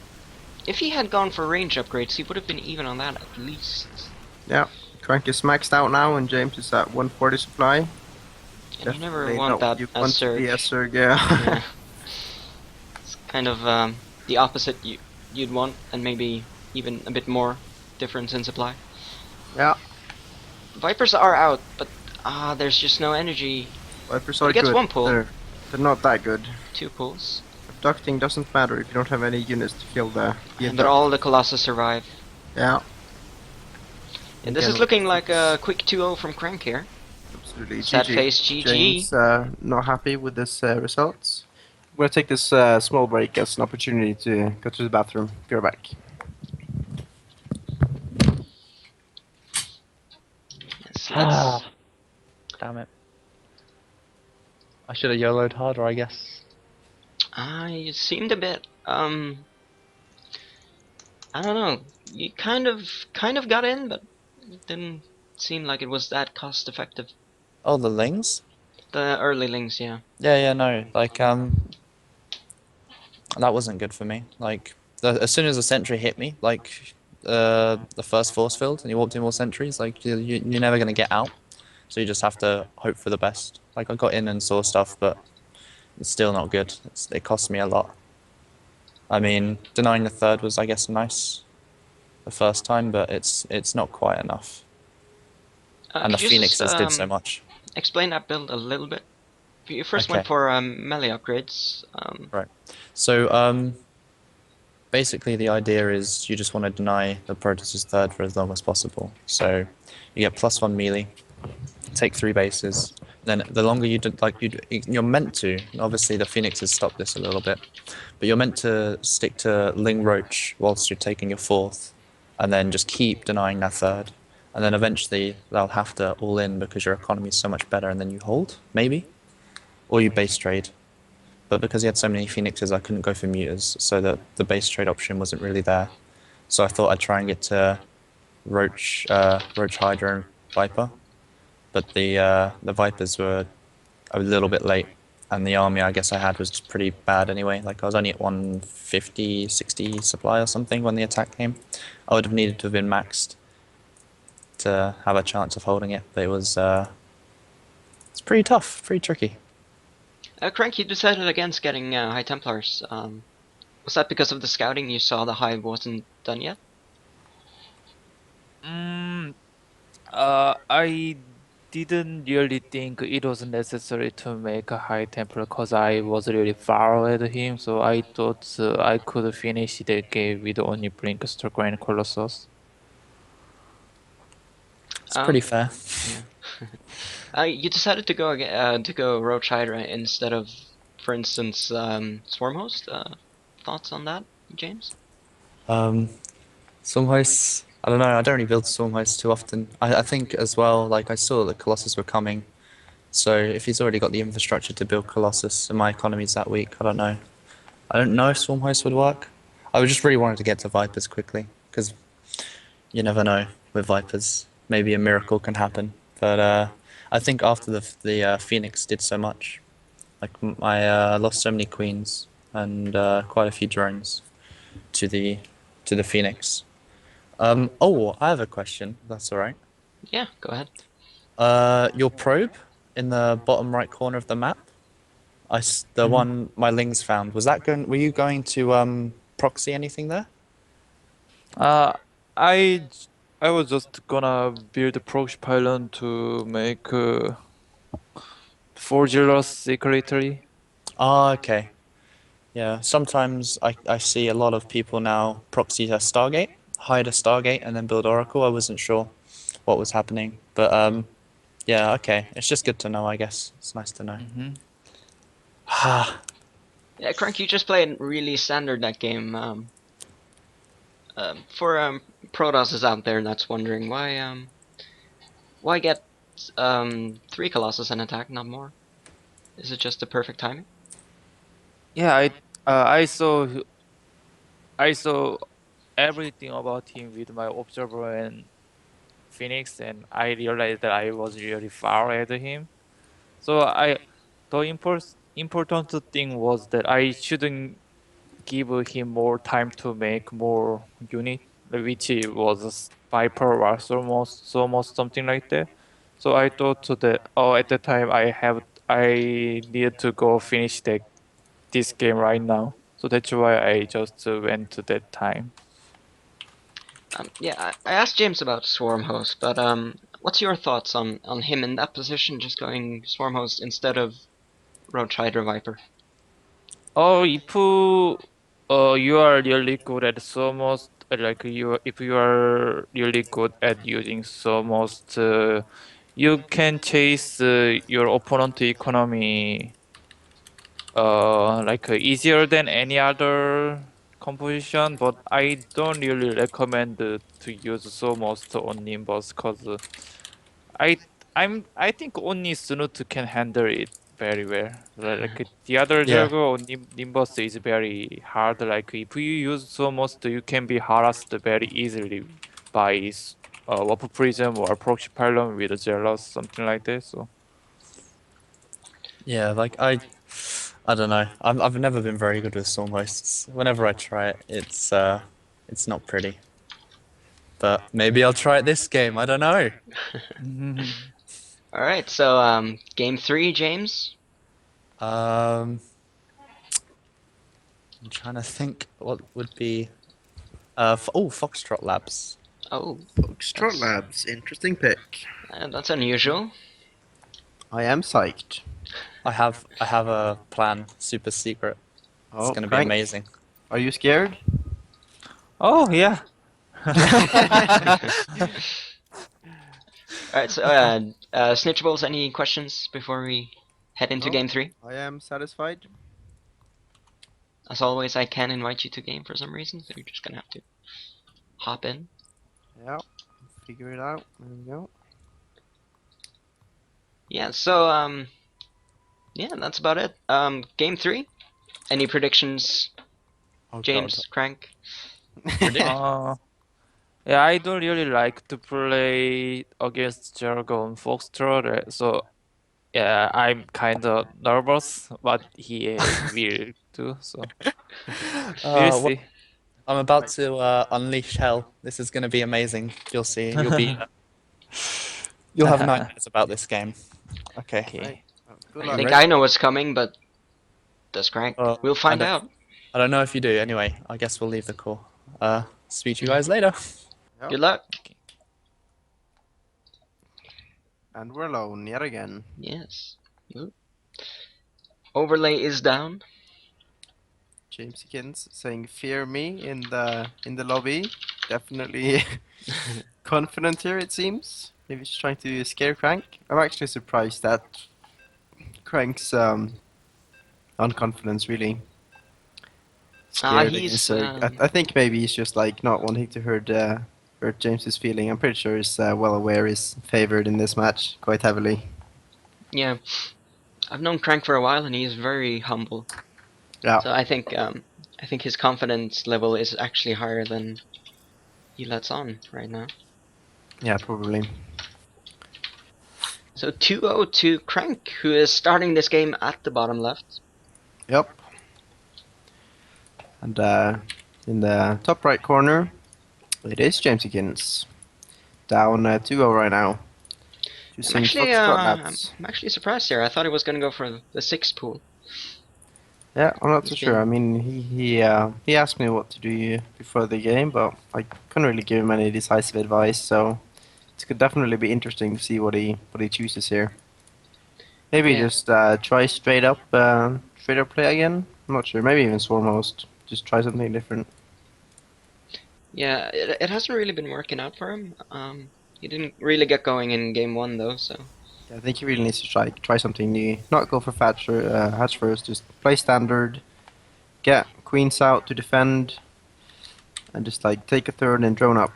if he had gone for range upgrades, he would have been even on that at least. Yeah, Crank is maxed out now, and James is at 140 supply. And you never Definitely want not that what you as want to Surge. be as Surge, yeah. Yeah. It's kind of the opposite you'd want, and maybe even a bit more difference in supply. Yeah, Vipers are out, but there's just no energy. Vipers He are gets good. 1 pull. They're not that good. 2 pulls. Abducting doesn't matter if you don't have any units to kill the But abduct. all the Colossus survive. Yeah, And this Again, is looking like a quick 2-0 from Crank here. absolutely. Sad GG. face GG. James not happy with this results. I'm gonna take this small break as an opportunity to go to the bathroom. Be right back. Yes, let's, Damn it. I should have YOLO'd harder, I guess. you seemed a bit, I don't know. You kind of got in, but it didn't seem like it was that cost effective. Oh, the Lings? The early links, yeah. Yeah, no. Like, that wasn't good for me. Like, as soon as a sentry hit me, like, the first force field, and you walked in more sentries, like, you're never going to get out. So you just have to hope for the best. Like, I got in and saw stuff, but it's still not good. It cost me a lot. I mean, denying the 3rd was, I guess, nice the first time, but it's not quite enough. And the Could you just, Phoenixes did so much. explain that build a little bit? You first Okay. went for melee upgrades. Right. So, basically the idea is you just want to deny the Protoss' 3rd for as long as possible. So you get +1 melee, take 3 bases. Then the longer you did, like you're meant to. Obviously the Phoenixes stopped this a little bit, but you're meant to stick to Ling Roach whilst you're taking your 4th, and then just keep denying that 3rd. And then eventually they'll have to all in because your economy is so much better, and then you hold, maybe, or you base trade. But because he had so many Phoenixes, I couldn't go for Muters, so that the base trade option wasn't really there. So I thought I'd try and get to Roach, Hydra, and Viper. But the Vipers were a little bit late, and the army I guess I had was just pretty bad anyway. Like, I was only at 150, 60 supply or something when the attack came. I would have needed to have been maxed to have a chance of holding it, but it was it's pretty tough, pretty tricky. Crank, you decided against getting High Templars. Was that because of the scouting you saw the Hive wasn't done yet? I didn't really think it was necessary to make a High Templar because I was really far away to him, so I thought I could finish the game with only Blink, Stalker, and Colossus. It's pretty fair. You decided to go Roach Hydra instead of, for instance, Swarm Host. Thoughts on that, James? Swarm hosts, I don't know, I don't really build swarm hosts too often. I think as well, like, I saw that Colossus were coming, So if he's already got the infrastructure to build Colossus and my economy's that weak, I don't know. I don't know if Swarm Host would work. I just really wanted to get to Vipers quickly, because you never know with Vipers. Maybe a miracle can happen. But I think after the Phoenix did so much, like I lost so many queens and quite a few drones to the Phoenix. Oh, I have a question. If that's all right. Yeah, go ahead. Your probe in the bottom right corner of the map. The one my Lings found. Was that going? Were you going to proxy anything there? Uh, I j- I was just gonna build a proxy pylon to make for jealous secretary. Ah, okay. Yeah. Sometimes I see a lot of people now proxy a Stargate, hide a Stargate, and then build Oracle. I wasn't sure what was happening, but yeah. Okay. It's just good to know. I guess it's nice to know. Yeah, Crank, you just played really standard that game. For Protoss out there that's wondering why get 3 Colossus an attack, not more? Is it just the perfect timing? Yeah, I saw everything about him with my observer and Phoenix, and I realized that I was really far ahead of him. So the important thing was that I shouldn't give him more time to make more unit, which was Viper or almost something like that. So I thought that at the time I needed to go finish this game right now. So that's why I just went to that time. Yeah, I asked James about Swarm Host, but what's your thoughts on him in that position, just going Swarm Host instead of Roach Hydra Viper? Oh, if you are really good at Somos, like you if you are really good at using Somos, you can chase your opponent economy easier than any other composition. But I don't really recommend to use Somos on Nimbus because I I think only Sunut can handle it very well. The other Yeah. Zergo or Nimbus is very hard. Like if you use so most, you can be harassed very easily by Warp Prism or Proxy Pylon with a Zealous, something like that. So Yeah. Like I don't know. I've never been very good with Storm Hosts. Whenever I try it, it's not pretty. But maybe I'll try it this game. I don't know. All right, so game 3, James. I'm trying to think what would be. Foxtrot Labs. Oh, Foxtrot that's, Labs, interesting pick. that's unusual. I am psyched. I have a plan, super secret. It's Oh, gonna be Crank, amazing. are you scared? oh yeah. All right, so Snitchables, any questions before we head into No. game 3? I am satisfied. As always, I can invite you to game for some reason, so you're just gonna have to hop in. Yeah, figure it out. There we go. Yeah, so yeah, that's about it. Game 3. Any predictions, Oh James, Crank? Uh, yeah, I don't really like to play against Jargon Foxtrot, so yeah, I'm kind of nervous, but he will too. So we'll God. see. I'm about to unleash hell. This is gonna be amazing. You'll see. You'll have nightmares about this game. Okay. Right. Okay. Good I luck. think I know what's coming, but does Crank? We'll find I out. don't know if you do. Anyway, I guess we'll leave the call. Speak to you guys later. Yep. Good luck. And we're alone yet again. Yes. Ooh. Overlay is down. Jamesykins saying "fear me" in the lobby. Definitely confident here. It seems. Maybe he's trying to scare Crank. I'm actually surprised at Crank's unconfidence. Really scared he's against Zerg. I think maybe he's just like not wanting to hurt James's feeling. I'm pretty sure he's well aware he's favored in this match quite heavily. Yeah, I've known Crank for a while, and he's very humble. Yeah. So I think his confidence level is actually higher than he lets on right now. Yeah, probably. So 2-0 to Crank, who is starting this game at the bottom left. Yep. And in the top right corner, it is Jamesykins. Down 2-0 right now. I'm Using actually Foxtrot lads. I'm actually surprised here. I thought he was gonna go for the 6 pool. Yeah, I'm not He's too sure. been- I mean, he asked me what to do before the game, but I couldn't really give him any decisive advice. So it could definitely be interesting to see what he chooses here. Maybe Yeah. just try straight up play again. I'm not sure. Maybe even Swarmhost. Just try something different. Yeah, it hasn't really been working out for him. He didn't really get going in game 1 though, so I think he really needs to try something new. Not go for hatch first. Just play standard. Get queens out to defend, and just like take a third and drone up.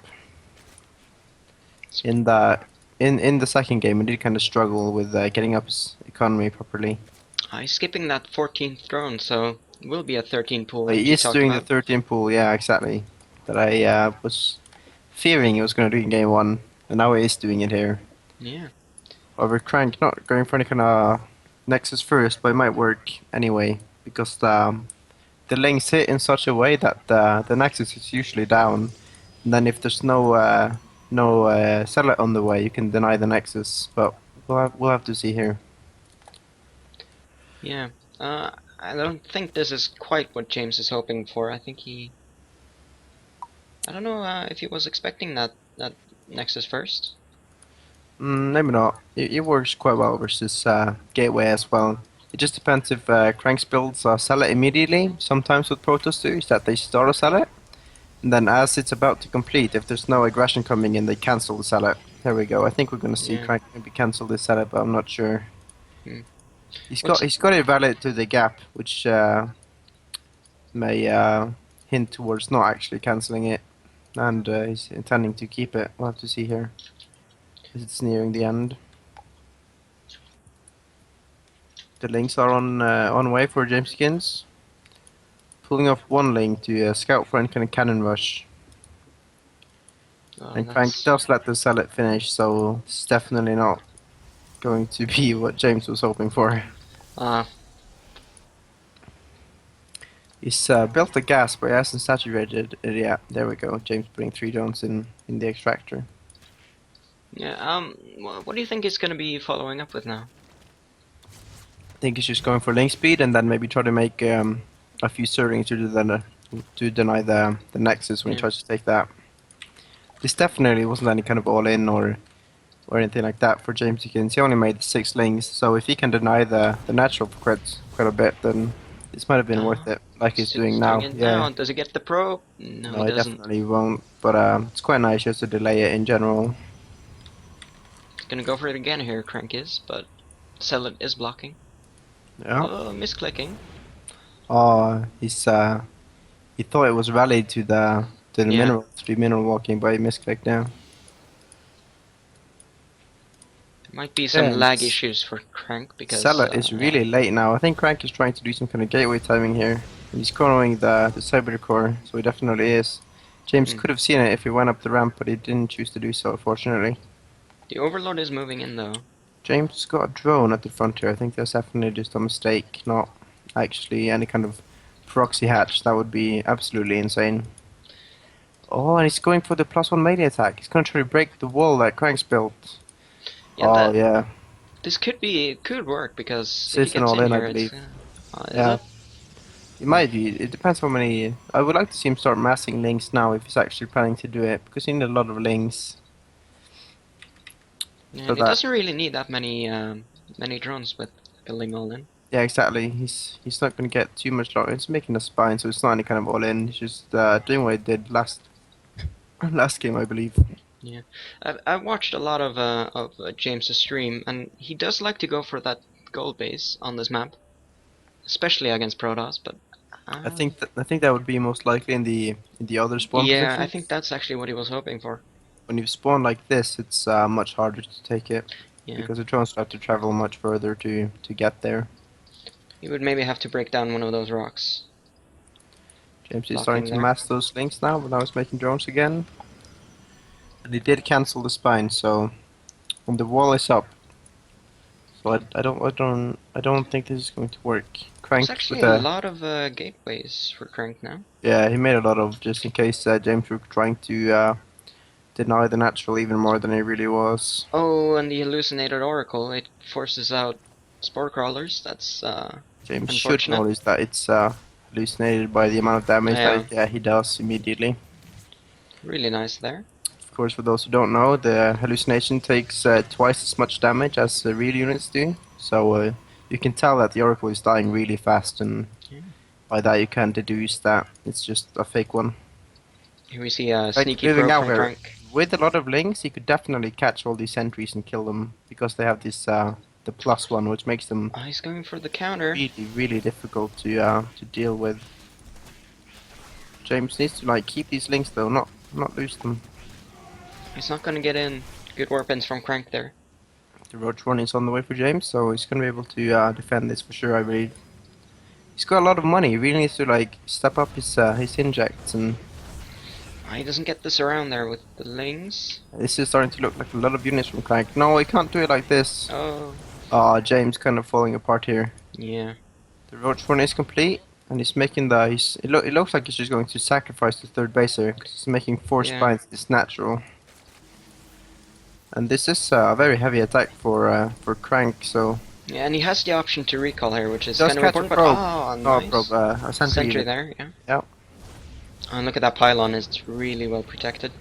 In the in the second game, he did kind of struggle with getting up his economy properly. he's skipping that 14th drone, so it will be a 13 pool But like he you is talked doing the about. 13 pool, yeah, exactly. That I was fearing he was going to do in game one, and now he is doing it here. Yeah. However, Crank not going for any kind of Nexus first, but it might work anyway, because the links hit in such a way that the Nexus is usually down. And then if there's no satellite on the way, you can deny the Nexus. But we'll have to see here. Yeah. I don't think this is quite what James is hoping for. I don't know if he was expecting that Nexus first. Maybe not. It works quite well versus Gateway as well. It just depends if Crank's builds sell it immediately. Sometimes with Protoss too, is that they start a sell it, and then as it's about to complete, if there's no aggression coming in, they cancel the sell it. There we go. I think we're gonna see Yeah. Crank maybe cancel this sell it, but I'm not sure. Hmm. He's got it valid to the gap, which may hint towards not actually cancelling it, and he's intending to keep it. We'll have to see here, as it's nearing the end. The links are on way for Jamesykins. Pulling off one link to scout for any kind of cannon rush. Oh, And Crank that's does let the sell it finish, so it's definitely not going to be what James was hoping for. uh He's built the gas, but he hasn't saturated it yet. There we go. James putting 3 drones in the extractor. yeah. What do you think he's gonna be following up with now? I think he's just going for link speed and then maybe try to make a few stirrings to deny the Nexus when he Yeah. tries to take that. This definitely wasn't any kind of all-in or anything like that for Jamesykins. He only made 6 links, so if he can deny the natural for quite a bit, then this might have been worth it, like he's doing now. It Yeah, now. Does he get the pro? No, no, he he doesn't. definitely won't. But it's quite nice just to delay it in general. Gonna go for it again here, Crank is, but Celit is blocking. Yeah. Oh, misclicking. Oh, he thought it was rallied to the Yeah. mineral, to do mineral walking, but he misclicked now. Might be some Yeah, lag it's- issues for Crank because Salah is really late now. I think Crank is trying to do some kind of gateway timing here. He's cornering the cyber core, so he definitely is. James Hmm. could have seen it if he went up the ramp, but he didn't choose to do so, unfortunately. The Overlord is moving in though. James got a drone at the front here. I think that's definitely just a mistake, not actually any kind of proxy hatch. That would be absolutely insane. Oh, and he's going for the +1 melee attack. He's going to try to break the wall that Crank's built. Yeah, Oh, yeah. this could work because if he System gets all in in, I here, it's believe. is Yeah. it? It might be. It depends how many. I would like to see him start massing links now if he's actually planning to do it, because he needs a lot of links. Yeah, So and he that- doesn't really need that many drones with building all in. Yeah, exactly. He's not going to get too much long. It's making a spine, so it's not any kind of all in. He's just doing what he did last game, I believe. Yeah, I've watched a lot of James's stream, and he does like to go for that gold base on this map, especially against Protoss. But I think that would be most likely in the other spawn yeah, position. I think that's actually what he was hoping for. When you spawn like this, it's much harder to take it. Yeah. because the drones have to travel much further to get there. You would maybe have to break down one of those rocks. James is Blocking starting to there. mass those links now, but now he's making drones again. And he did cancel the spine, so and the wall is up. So I don't think this is going to work. There's Crank actually with a the lot of gateways for Crank now. yeah, he made a lot of just in case James were trying to deny the natural even more than he really was. Oh, and the hallucinated oracle, it forces out spore crawlers. That's James should unfortunate. notice that it's hallucinated by the amount of damage Yeah. that he does immediately. Really nice there. Of course, for those who don't know, the hallucination takes twice as much damage as the real units do. So you can tell that the Oracle is dying really fast, and Yeah. by that you can deduce that it's just a fake one. Here we see a Right, sneaky moving probe out from here. Crank. With a lot of links, you could definitely catch all these sentries and kill them because they have this the +1, which makes them Oh, he's going for the counter. really difficult to deal with. James needs to like keep these links though, not lose them. He's not gonna get in. Good weapons from Crank there. The Roach One is on the way for James, so he's gonna be able to defend this for sure, I believe. He's got a lot of money. He really needs to like step up his injects, and Oh, he doesn't get this around there with the lings. this is starting to look like a lot of units from Crank. No, he can't do it like this. Oh, James kind of falling apart here. yeah. The Roach One is complete, and he's making the. It looks like he's just going to sacrifice the third baser because he's making 4 Yeah. spines. It's natural. And this is a very heavy attack for Crank, so Yeah, and he has the option to recall here, which is Just kind of catch important. a But probe. oh, no nice. problem. A sentry Sentry unit. there, yeah. Yep. And look at that pylon, it's really well protected.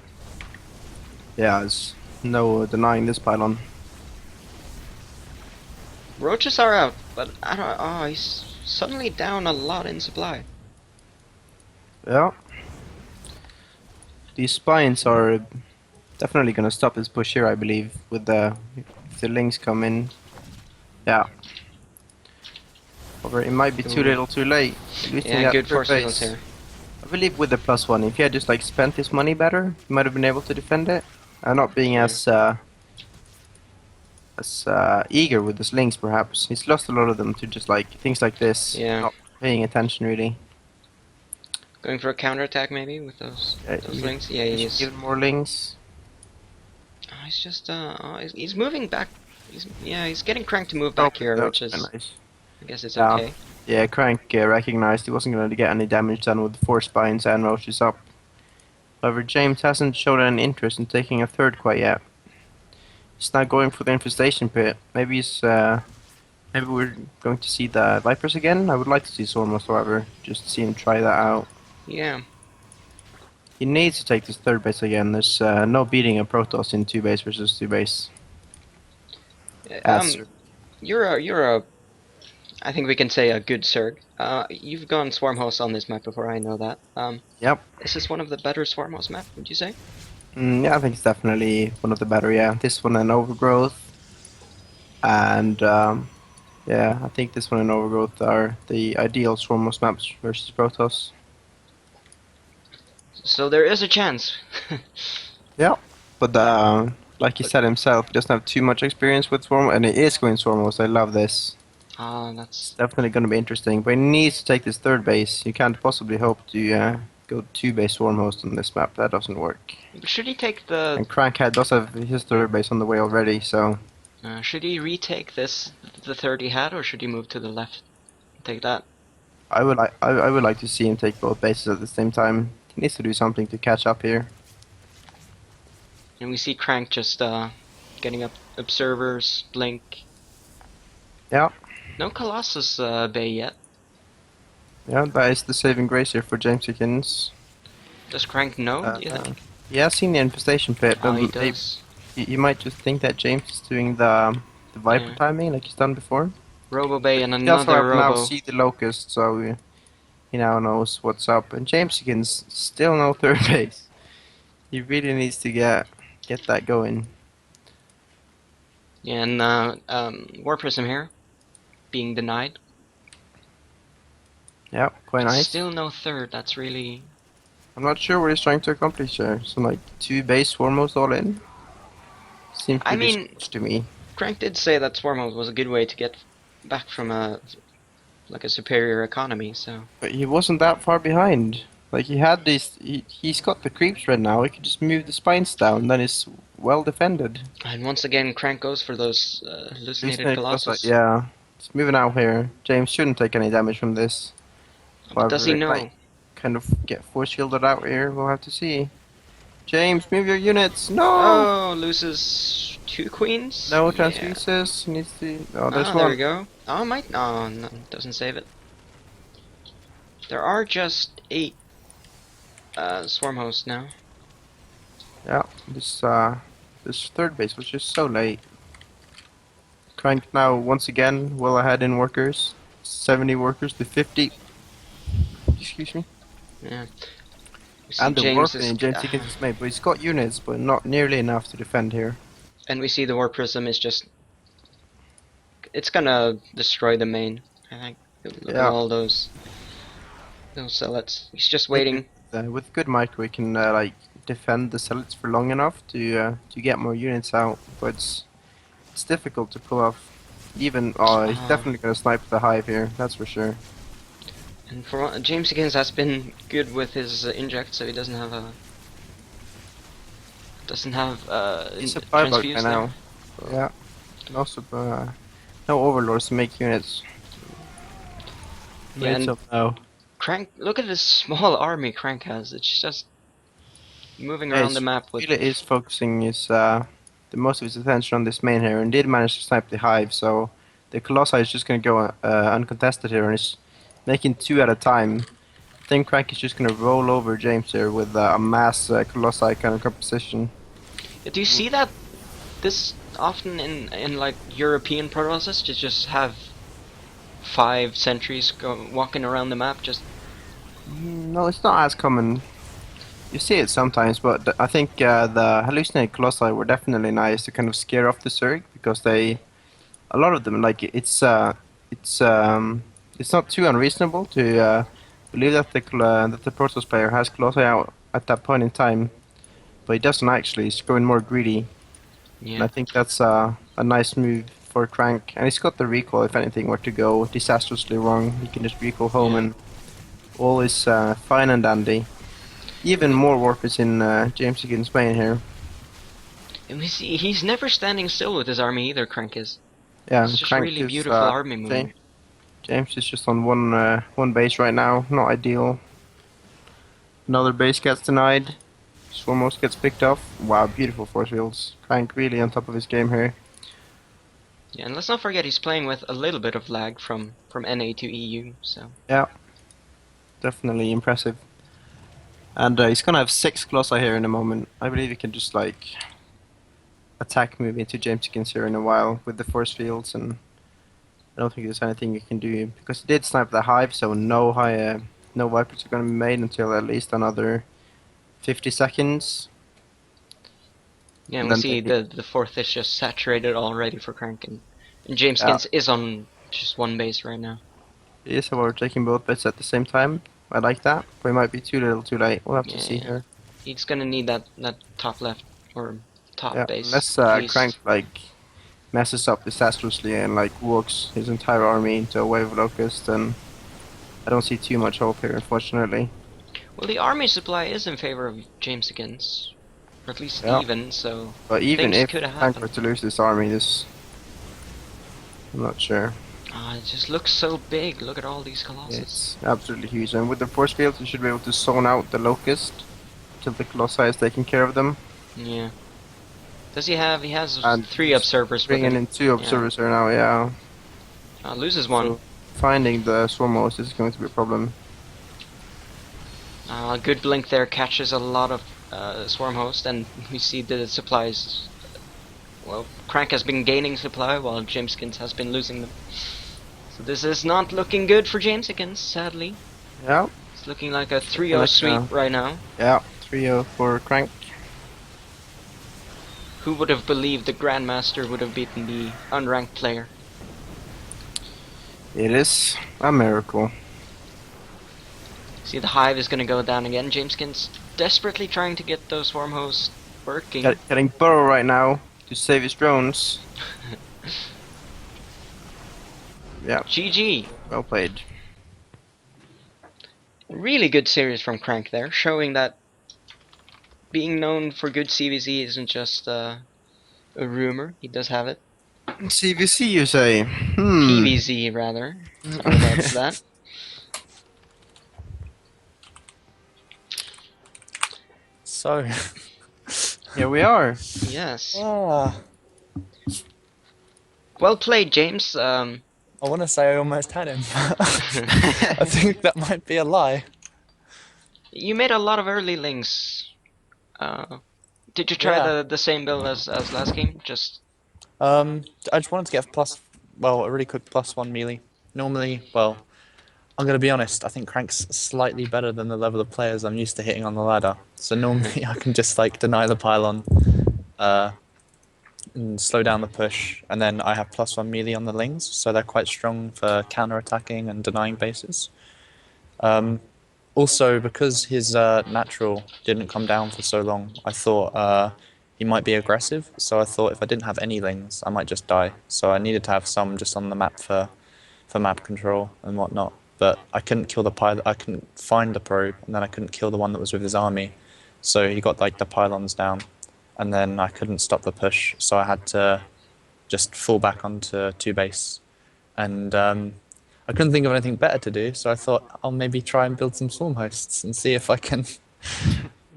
Yeah, there's no denying this pylon. Roaches are out, but I don't. Oh, he's suddenly down a lot in supply. Yeah. These spines are definitely gonna stop this push here, I believe, with if the links come in. Yeah. However, it might be too Ooh. little, too late. Losing Yeah, that good third force base. fields here. I believe with the +1, if he had just like spent his money better, he might have been able to defend it. Not being Yeah. as eager with his links, perhaps. He's lost a lot of them to just like things like this. Yeah. Not paying attention really. Going for a counterattack maybe with those links. Yeah, he is. Give him more links. Oh, he's just he's moving back. He's getting Crank to move back here, which is nice. I guess it's Yeah. okay. Yeah, Crank recognized he wasn't going to get any damage done with 4 spines and roaches up. However, James hasn't shown any interest in taking a third quite yet. He's not going for the infestation pit. Maybe maybe we're going to see the Vipers again. I would like to see Sormos, however, just to see him try that out. Yeah. He needs to take this third base again. There's no beating a Protoss in 2 base versus 2 base. You're a I think we can say a good Zerg. You've gone Swarm Host on this map before, I know that. Yep. Is this one of the better Swarm Host map, would you say? Yeah, I think it's definitely one of the better, yeah. This one and Overgrowth. And, yeah, I think this one and Overgrowth are the ideal Swarmos maps versus Protoss. So there is a chance. Yeah. But, like he said himself, he doesn't have too much experience with Swarmos, and he is going Swarmos. I love this. That's Definitely going to be interesting, but he needs to take this third base. You can't possibly hope to go 2 base Swarm Host on this map. That doesn't work. should he take the And Crankhead does have his third base on the way already, so should he retake the third he had, or should he move to the left? Take that. I would like to see him take both bases at the same time. He needs to do something to catch up here. And we see Crank just getting up observers, blink. Yeah, No Colossus Bay yet. yeah, that is the saving grace here for Jamesykins. Does Crank know, do you think? He has seen the infestation pit, Oh, but he does. you might just think that James is doing the Viper Yeah. timing like he's done before. Robo Bay and He also another now Robo. see the Locust, so he now knows what's up. And Jamesykins still no third base. He really needs to get that going. Yeah, and War Prism here, being denied. Yeah, quite nice. Still no third, that's really... I'm not sure what he's trying to accomplish here. Some like 2 base Swarmos all in. Seems I pretty mean- sketch to me. Crank did say that Swarmhold was a good way to get back from a superior economy. So But he wasn't that far behind. Like he had this, he's got the creeps right now. He could just move the spines down, then it's well defended. and once again, Crank goes for those hallucinated Hallucinate colossus. yeah, it's moving out here. James shouldn't take any damage from this. But does he However, it know? might kind of get force shielded out here. We'll have to see. James, move your units. No. Oh, loses 2 queens. No Yeah. transfuses. He needs to. Oh, there's Ah, one. there we go. Oh, might. Oh, no, doesn't save it. There are just 8 swarm hosts now. Yeah, this third base was just so late. Crank now once again well ahead in workers. 70 workers to 50. Excuse me. Yeah. We see And the James work is, Jamesykins is made, but he's got units, but not nearly enough to defend here. and we see the war prism is just. It's gonna destroy the main. I think. Look at Yeah. all those zealots. He's just waiting. With good micro, we can like defend the zealots for long enough to get more units out, but it's difficult to pull off. Even he's definitely gonna snipe the hive here. That's for sure. And for Jamesykins has been good with his inject, so he doesn't have He's a buyback transfuse by there. now. Yeah. And also, no overlords to make units. Yeah, and Made some now. Crank, look at this small army Crank has. It's just moving around the map with. Really is focusing his the most of his attention on this main here, and did manage to snipe the hive. So the Colossi is just going to go uncontested here, and is making 2 at a time. I think Crank is just going to roll over James here with a mass Colossi kind of composition. Do you see that this often in like European protoss to just have 5 sentries walking around the map? Just No, it's not as common. You see it sometimes, but I think the hallucinated colossi were definitely nice to kind of scare off the Zerg, because a lot of them, like it's not too unreasonable to believe that the Protoss player has colossi out at that point in time, but he doesn't actually. He's going more greedy, and yeah. I think that's a nice move for Crank, and he's got the recall if anything were to go disastrously wrong. He can just recall home, Yeah. and all is fine and dandy. Even more warpers in Jamesykins' main here. And we see he's never standing still with his army either. Crank is. Yeah, It's just Crank really is, beautiful army movement. James is just on one base right now, not ideal. Another base gets denied. Swarmos gets picked off. Wow, beautiful force fields. Crank really on top of his game here. Yeah, and let's not forget he's playing with a little bit of lag from NA to EU. So Yeah, definitely impressive. And he's gonna have 6 Colossi here in a moment. I believe he can just like attack move into Jamesykins here in a while with the force fields, and I don't think there's anything you can do, because he did snipe the hive, so no Vipers are gonna be made until at least another 50 seconds. yeah, and And we then see taking- the 4th is just saturated already for Crank, and Jameskins is on just one base right now. He is, however, taking both bits at the same time. I like that, but it might be too little too late. We'll have to see Yeah. here. He's gonna need that top left or top Yeah, base. unless at least. Crank like messes up disastrously and like walks his entire army into a wave of locusts, then I don't see too much hope here, unfortunately. Well, the army supply is in favor of Jamesykins, or at least Yeah. even. So But even Things if coulda Crank were happened. to lose this army, I'm not sure. it just looks so big. Look at all these colossus. It's absolutely huge, and with the force fields, you should be able to zone out the locust until the colossi is taking care of them. Yeah. Does he have? He has And 3 observers with Bringing him. in 2 observers here now, yeah. Loses one. So finding the swarmos is going to be a problem. Good blink there catches a lot of swarm host, and we see the supplies. Well, Crank has been gaining supply while Jameskins has been losing them. So this is not looking good for Jameskins, sadly. Yeah, It's looking like a 3-0 Like, sweep right now. yeah, 3-0 for Crank. Who would have believed the Grandmaster would have beaten the unranked player? It is a miracle. See, the hive is gonna go down again. Jameskins desperately trying to get those swarm hosts working. Getting Burrow right now to save his drones. Yeah, GG. well played. Really good series from Crank there, showing that being known for good CVZ isn't just a rumor. He does have it. CVC, you say? PVZ rather. Sorry about that. So, Here we are. Yes. ah, Well played, James. I want to say I almost had him. I think that might be a lie. You made a lot of early links. Did you try Yeah. the same build as last game? Just I just wanted to get a really quick +1 melee. Normally, well, I'm gonna be honest. I think Crank's slightly better than the level of players I'm used to hitting on the ladder. So normally I can just like deny the pylon, uh, and slow down the push, and then I have +1 melee on the lings, so they're quite strong for counter attacking and denying bases. Also, because his natural didn't come down for so long, I thought he might be aggressive. So I thought if I didn't have any lings, I might just die. So I needed to have some just on the map for map control and whatnot. But I couldn't kill the pilot. I couldn't find the probe, and then I couldn't kill the one that was with his army. So he got like the pylons down, and then I couldn't stop the push. So I had to just fall back onto 2 base, and I couldn't think of anything better to do. So I thought I'll maybe try and build some swarm hosts and see if I can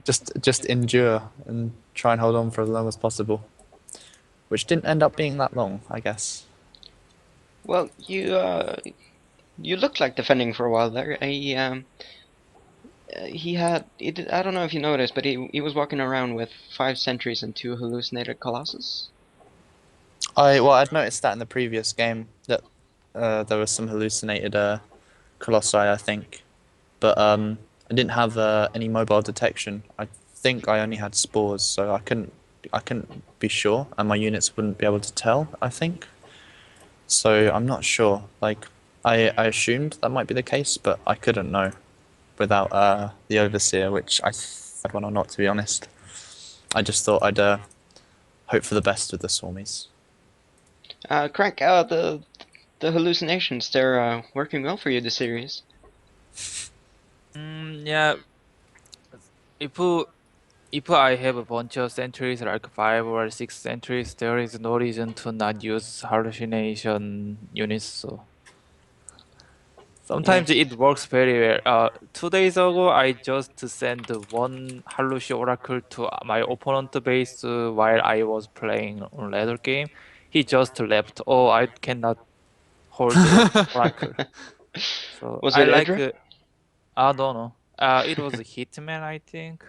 just endure and try and hold on for as long as possible, which didn't end up being that long, I guess. well, you looked like defending for a while there. I don't know if you noticed, but he was walking around with 5 sentries and 2 hallucinated colossus. I'd noticed that in the previous game that there was some hallucinated colossi, I think, but I didn't have any mobile detection. I think I only had spores, so I couldn't be sure, and my units wouldn't be able to tell, I think. So I'm not sure. Like I assumed that might be the case, but I couldn't know without the overseer, which I had one or not, to be honest. I just thought I'd hope for the best with the swarmies. Crank, the hallucinations, they're working well for you this series. Yeah. If if I have a bunch of sentries, like 5 or 6 sentries, there is no reason to not use hallucination units. So sometimes Yes. it works very well. 2 days ago, I just sent one halluci oracle to my opponent base while I was playing on ladder game. He just left. Oh, I cannot hold oracle. So Was I it like. Edra? I don't know. It was a Hitman, I think.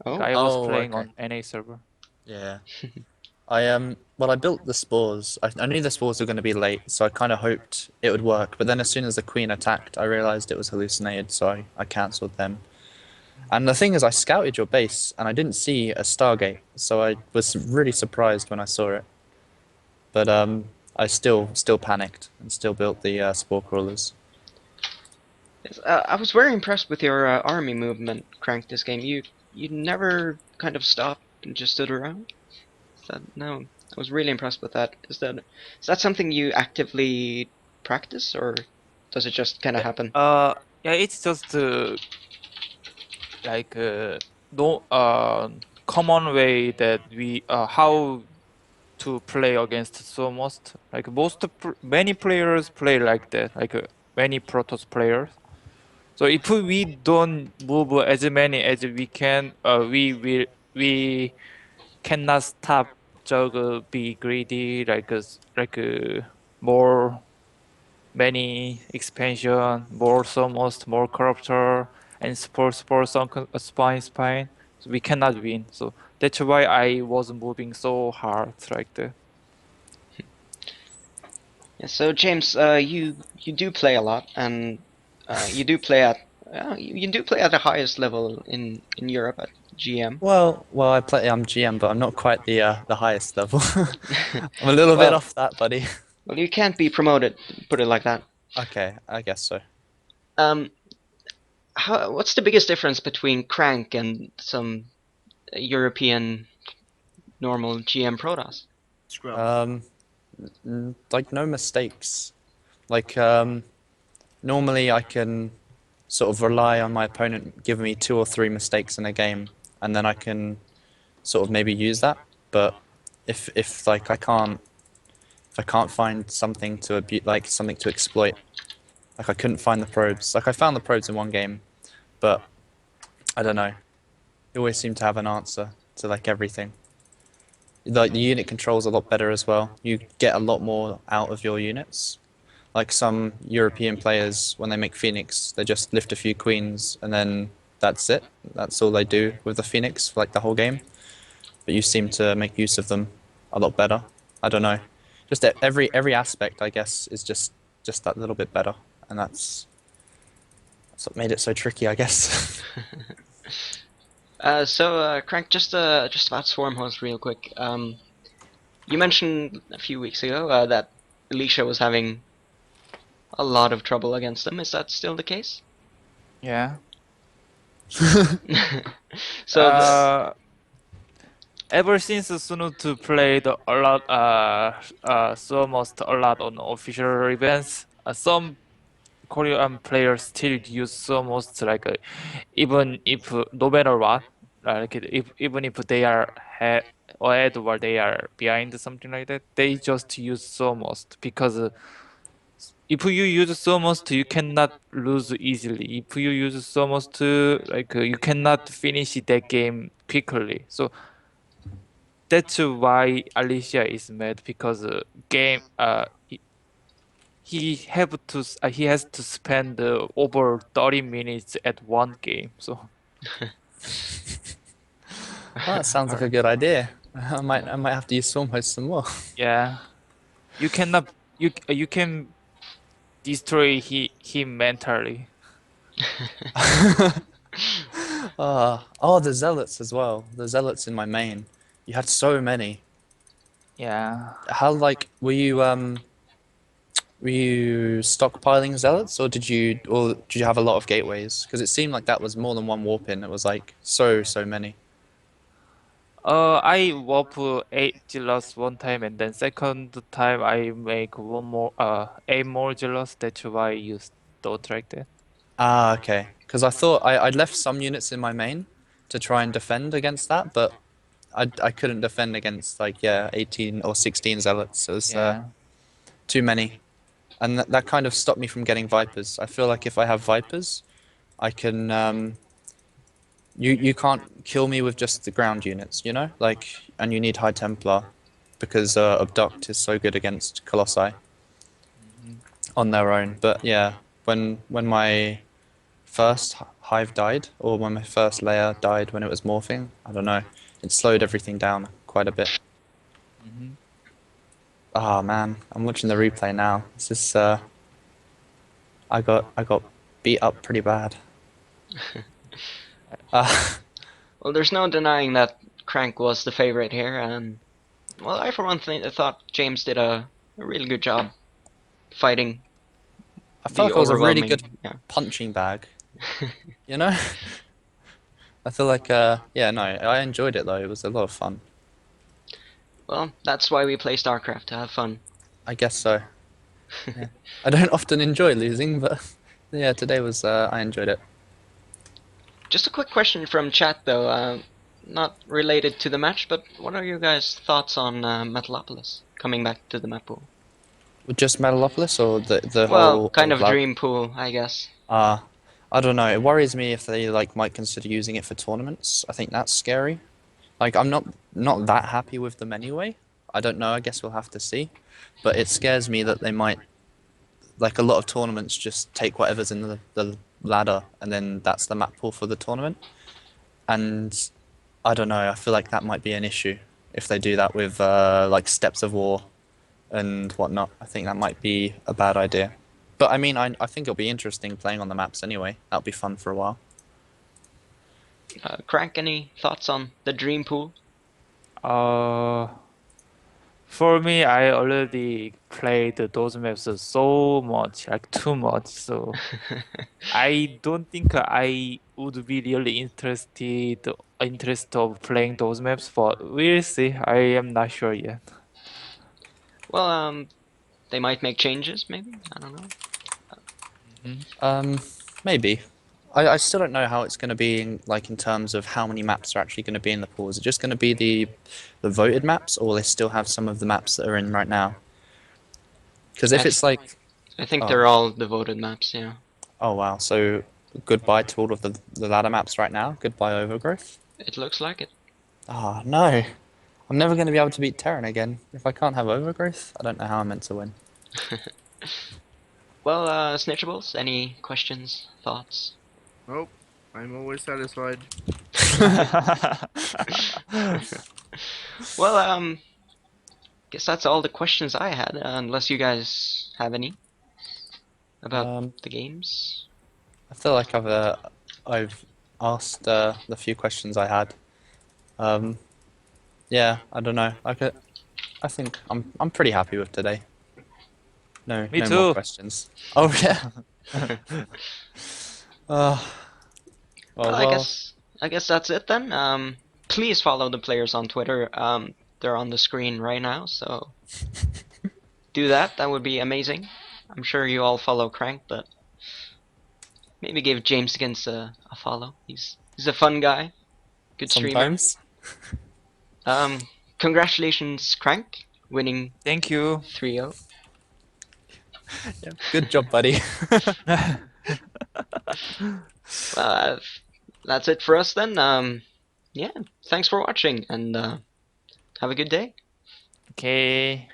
Oh, I was Oh, playing okay. on NA server. Yeah. I built the spores. I knew the spores were going to be late, so I kind of hoped it would work. But then as soon as the queen attacked, I realized it was hallucinated, so I cancelled them. And the thing is, I scouted your base and I didn't see a Stargate, so I was really surprised when I saw it. But I still panicked and still built the spore crawlers. yes. I was very impressed with your army movement, Crank. This game, you never kind of stopped and just stood around. No, I was really impressed with that. Is that something you actively practice, or does it just kind of happen? Yeah, it's just like no common way that we how to play against so most like many players play like that, like many Protoss players. So if we don't move as many as we can, we cannot stop Jug be greedy more many expansion, more Somos, more corruptor, and spore some spine. So we cannot win. So that's why I was moving so hard like that. Yeah, so James, you do play a lot, and you do play at you do play at the highest level in Europe at GM. I'm GM, but I'm not quite the highest level. I'm a little bit Well, off that, buddy. well, you can't be promoted. Put it like that. Okay, I guess so. Um, what's the biggest difference between Crank and some European normal GM Protoss? Scrub. Um, like no mistakes. Like normally I can sort of rely on my opponent giving me 2 or 3 mistakes in a game, and then I can sort of maybe use that. But if like I can't find something to like something to exploit, like I couldn't find the probes. Like I found the probes in one game, but I don't know. You always seem to have an answer to like everything. Like the unit control's a lot better as well. You get a lot more out of your units. Like some European players, when they make Phoenix, they just lift a few queens and then that's it. That's all they do with the Phoenix for like the whole game. But you seem to make use of them a lot better. I don't know. Just every aspect, I guess, is just that little bit better, and that's what made it so tricky, I guess. Crank, just about Swarmhost real quick. You mentioned a few weeks ago that Alicia was having a lot of trouble against them. Is that still the case? Yeah. So Ever since Sunu2 played a lot, so almost a lot on official events, some Korean players still use so almost like even if no matter what, like if even if they are ahead or they are behind something like that, they just use so most because if you use so most, you cannot lose easily. If you use so most, like you cannot finish that game quickly. So that's why Alicia is mad because game he has to spend over 30 minutes at one game. So Well, that sounds like a good idea. I might have to use Stormhost some more. yeah, you cannot you can destroy him mentally. Oh, the zealots as well. The zealots in my main. You had so many. Yeah. How like were you stockpiling zealots, or did you have a lot of gateways? Because it seemed like that was more than one warp in. It was like so many. I warp 8 jealous one time and then second time I make 8 more jealous. That's why I use don't like that. Ah, okay. Because I thought I'd left some units in my main to try and defend against that, but I couldn't defend against like 18 or 16 zealots. It was Yeah. too many, and that kind of stopped me from getting vipers. I feel like if I have vipers, I can you can't kill me with just the ground units, you know, like, and you need High Templar because Abduct is so good against Colossi Mhm. on their own. But yeah, when my first hive died, or when my first layer died when it was morphing, I don't know, it slowed everything down quite a bit. Mhm. Ah man, I'm watching the replay now. This is I got beat up pretty bad. Uh, well, there's no denying that Crank was the favorite here, and well, I for one thing thought James did a really good job fighting I felt the like I was a really good overwhelming. Yeah. punching bag, you know? I feel like yeah, no, I enjoyed it though. It was a lot of fun. Well, that's why we play StarCraft, to have fun. I guess so. Yeah. I don't often enjoy losing, but yeah, today was I enjoyed it. Just a quick question from chat though, not related to the match, but what are your guys' thoughts on Metalopolis coming back to the map pool? Just Metalopolis or the Well, whole kind of lab? dream pool, I guess. I don't know. It worries me if they like might consider using it for tournaments. I think that's scary. Like I'm not that happy with them anyway. I don't know. I guess we'll have to see. But it scares me that they might, like a lot of tournaments, just take whatever's in the ladder and then that's the map pool for the tournament. And I don't know. I feel like that might be an issue if they do that with like Steps of War and whatnot. I think that might be a bad idea. But I mean, I think it'll be interesting playing on the maps anyway. That'll be fun for a while. Crank, any thoughts on the dream pool? Uh, for me, I already played those maps so much, like too much. So I don't think I would be really interested of playing those maps. But we'll see. I am not sure yet. Well, they might make changes, maybe? I don't know. Maybe. I still don't know how it's going to be in terms of how many maps are actually going to be in the pool. Is it just going to be the voted maps, or will they still have some of the maps that are in right now? Because if I it's like, I think oh. they're all devoted maps, yeah. oh wow, so goodbye to all of the ladder maps right now. Goodbye Overgrowth. It looks like it. Ah, no. I'm never going to be able to beat Terran again. If I can't have Overgrowth, I don't know how I'm meant to win. Well, Snitchables, any questions, thoughts? Nope. I'm always satisfied. Well, guess that's all the questions I had, unless you guys have any about the games. I feel like I've asked the few questions I had. Yeah, I don't know. I think I'm pretty happy with today. No, Me no too. more questions. Oh yeah. uh, Well, well, I guess that's it then. Please follow the players on Twitter. They're on the screen right now, so do that. That would be amazing. I'm sure you all follow Crank, but maybe give Jamesykins a follow. He's a fun guy, good streamer. sometimes. Congratulations, Crank, winning Thank you. 3-0. Yeah, good job, buddy. Well, that's it for us then. Yeah, thanks for watching, and have a good day. Okay.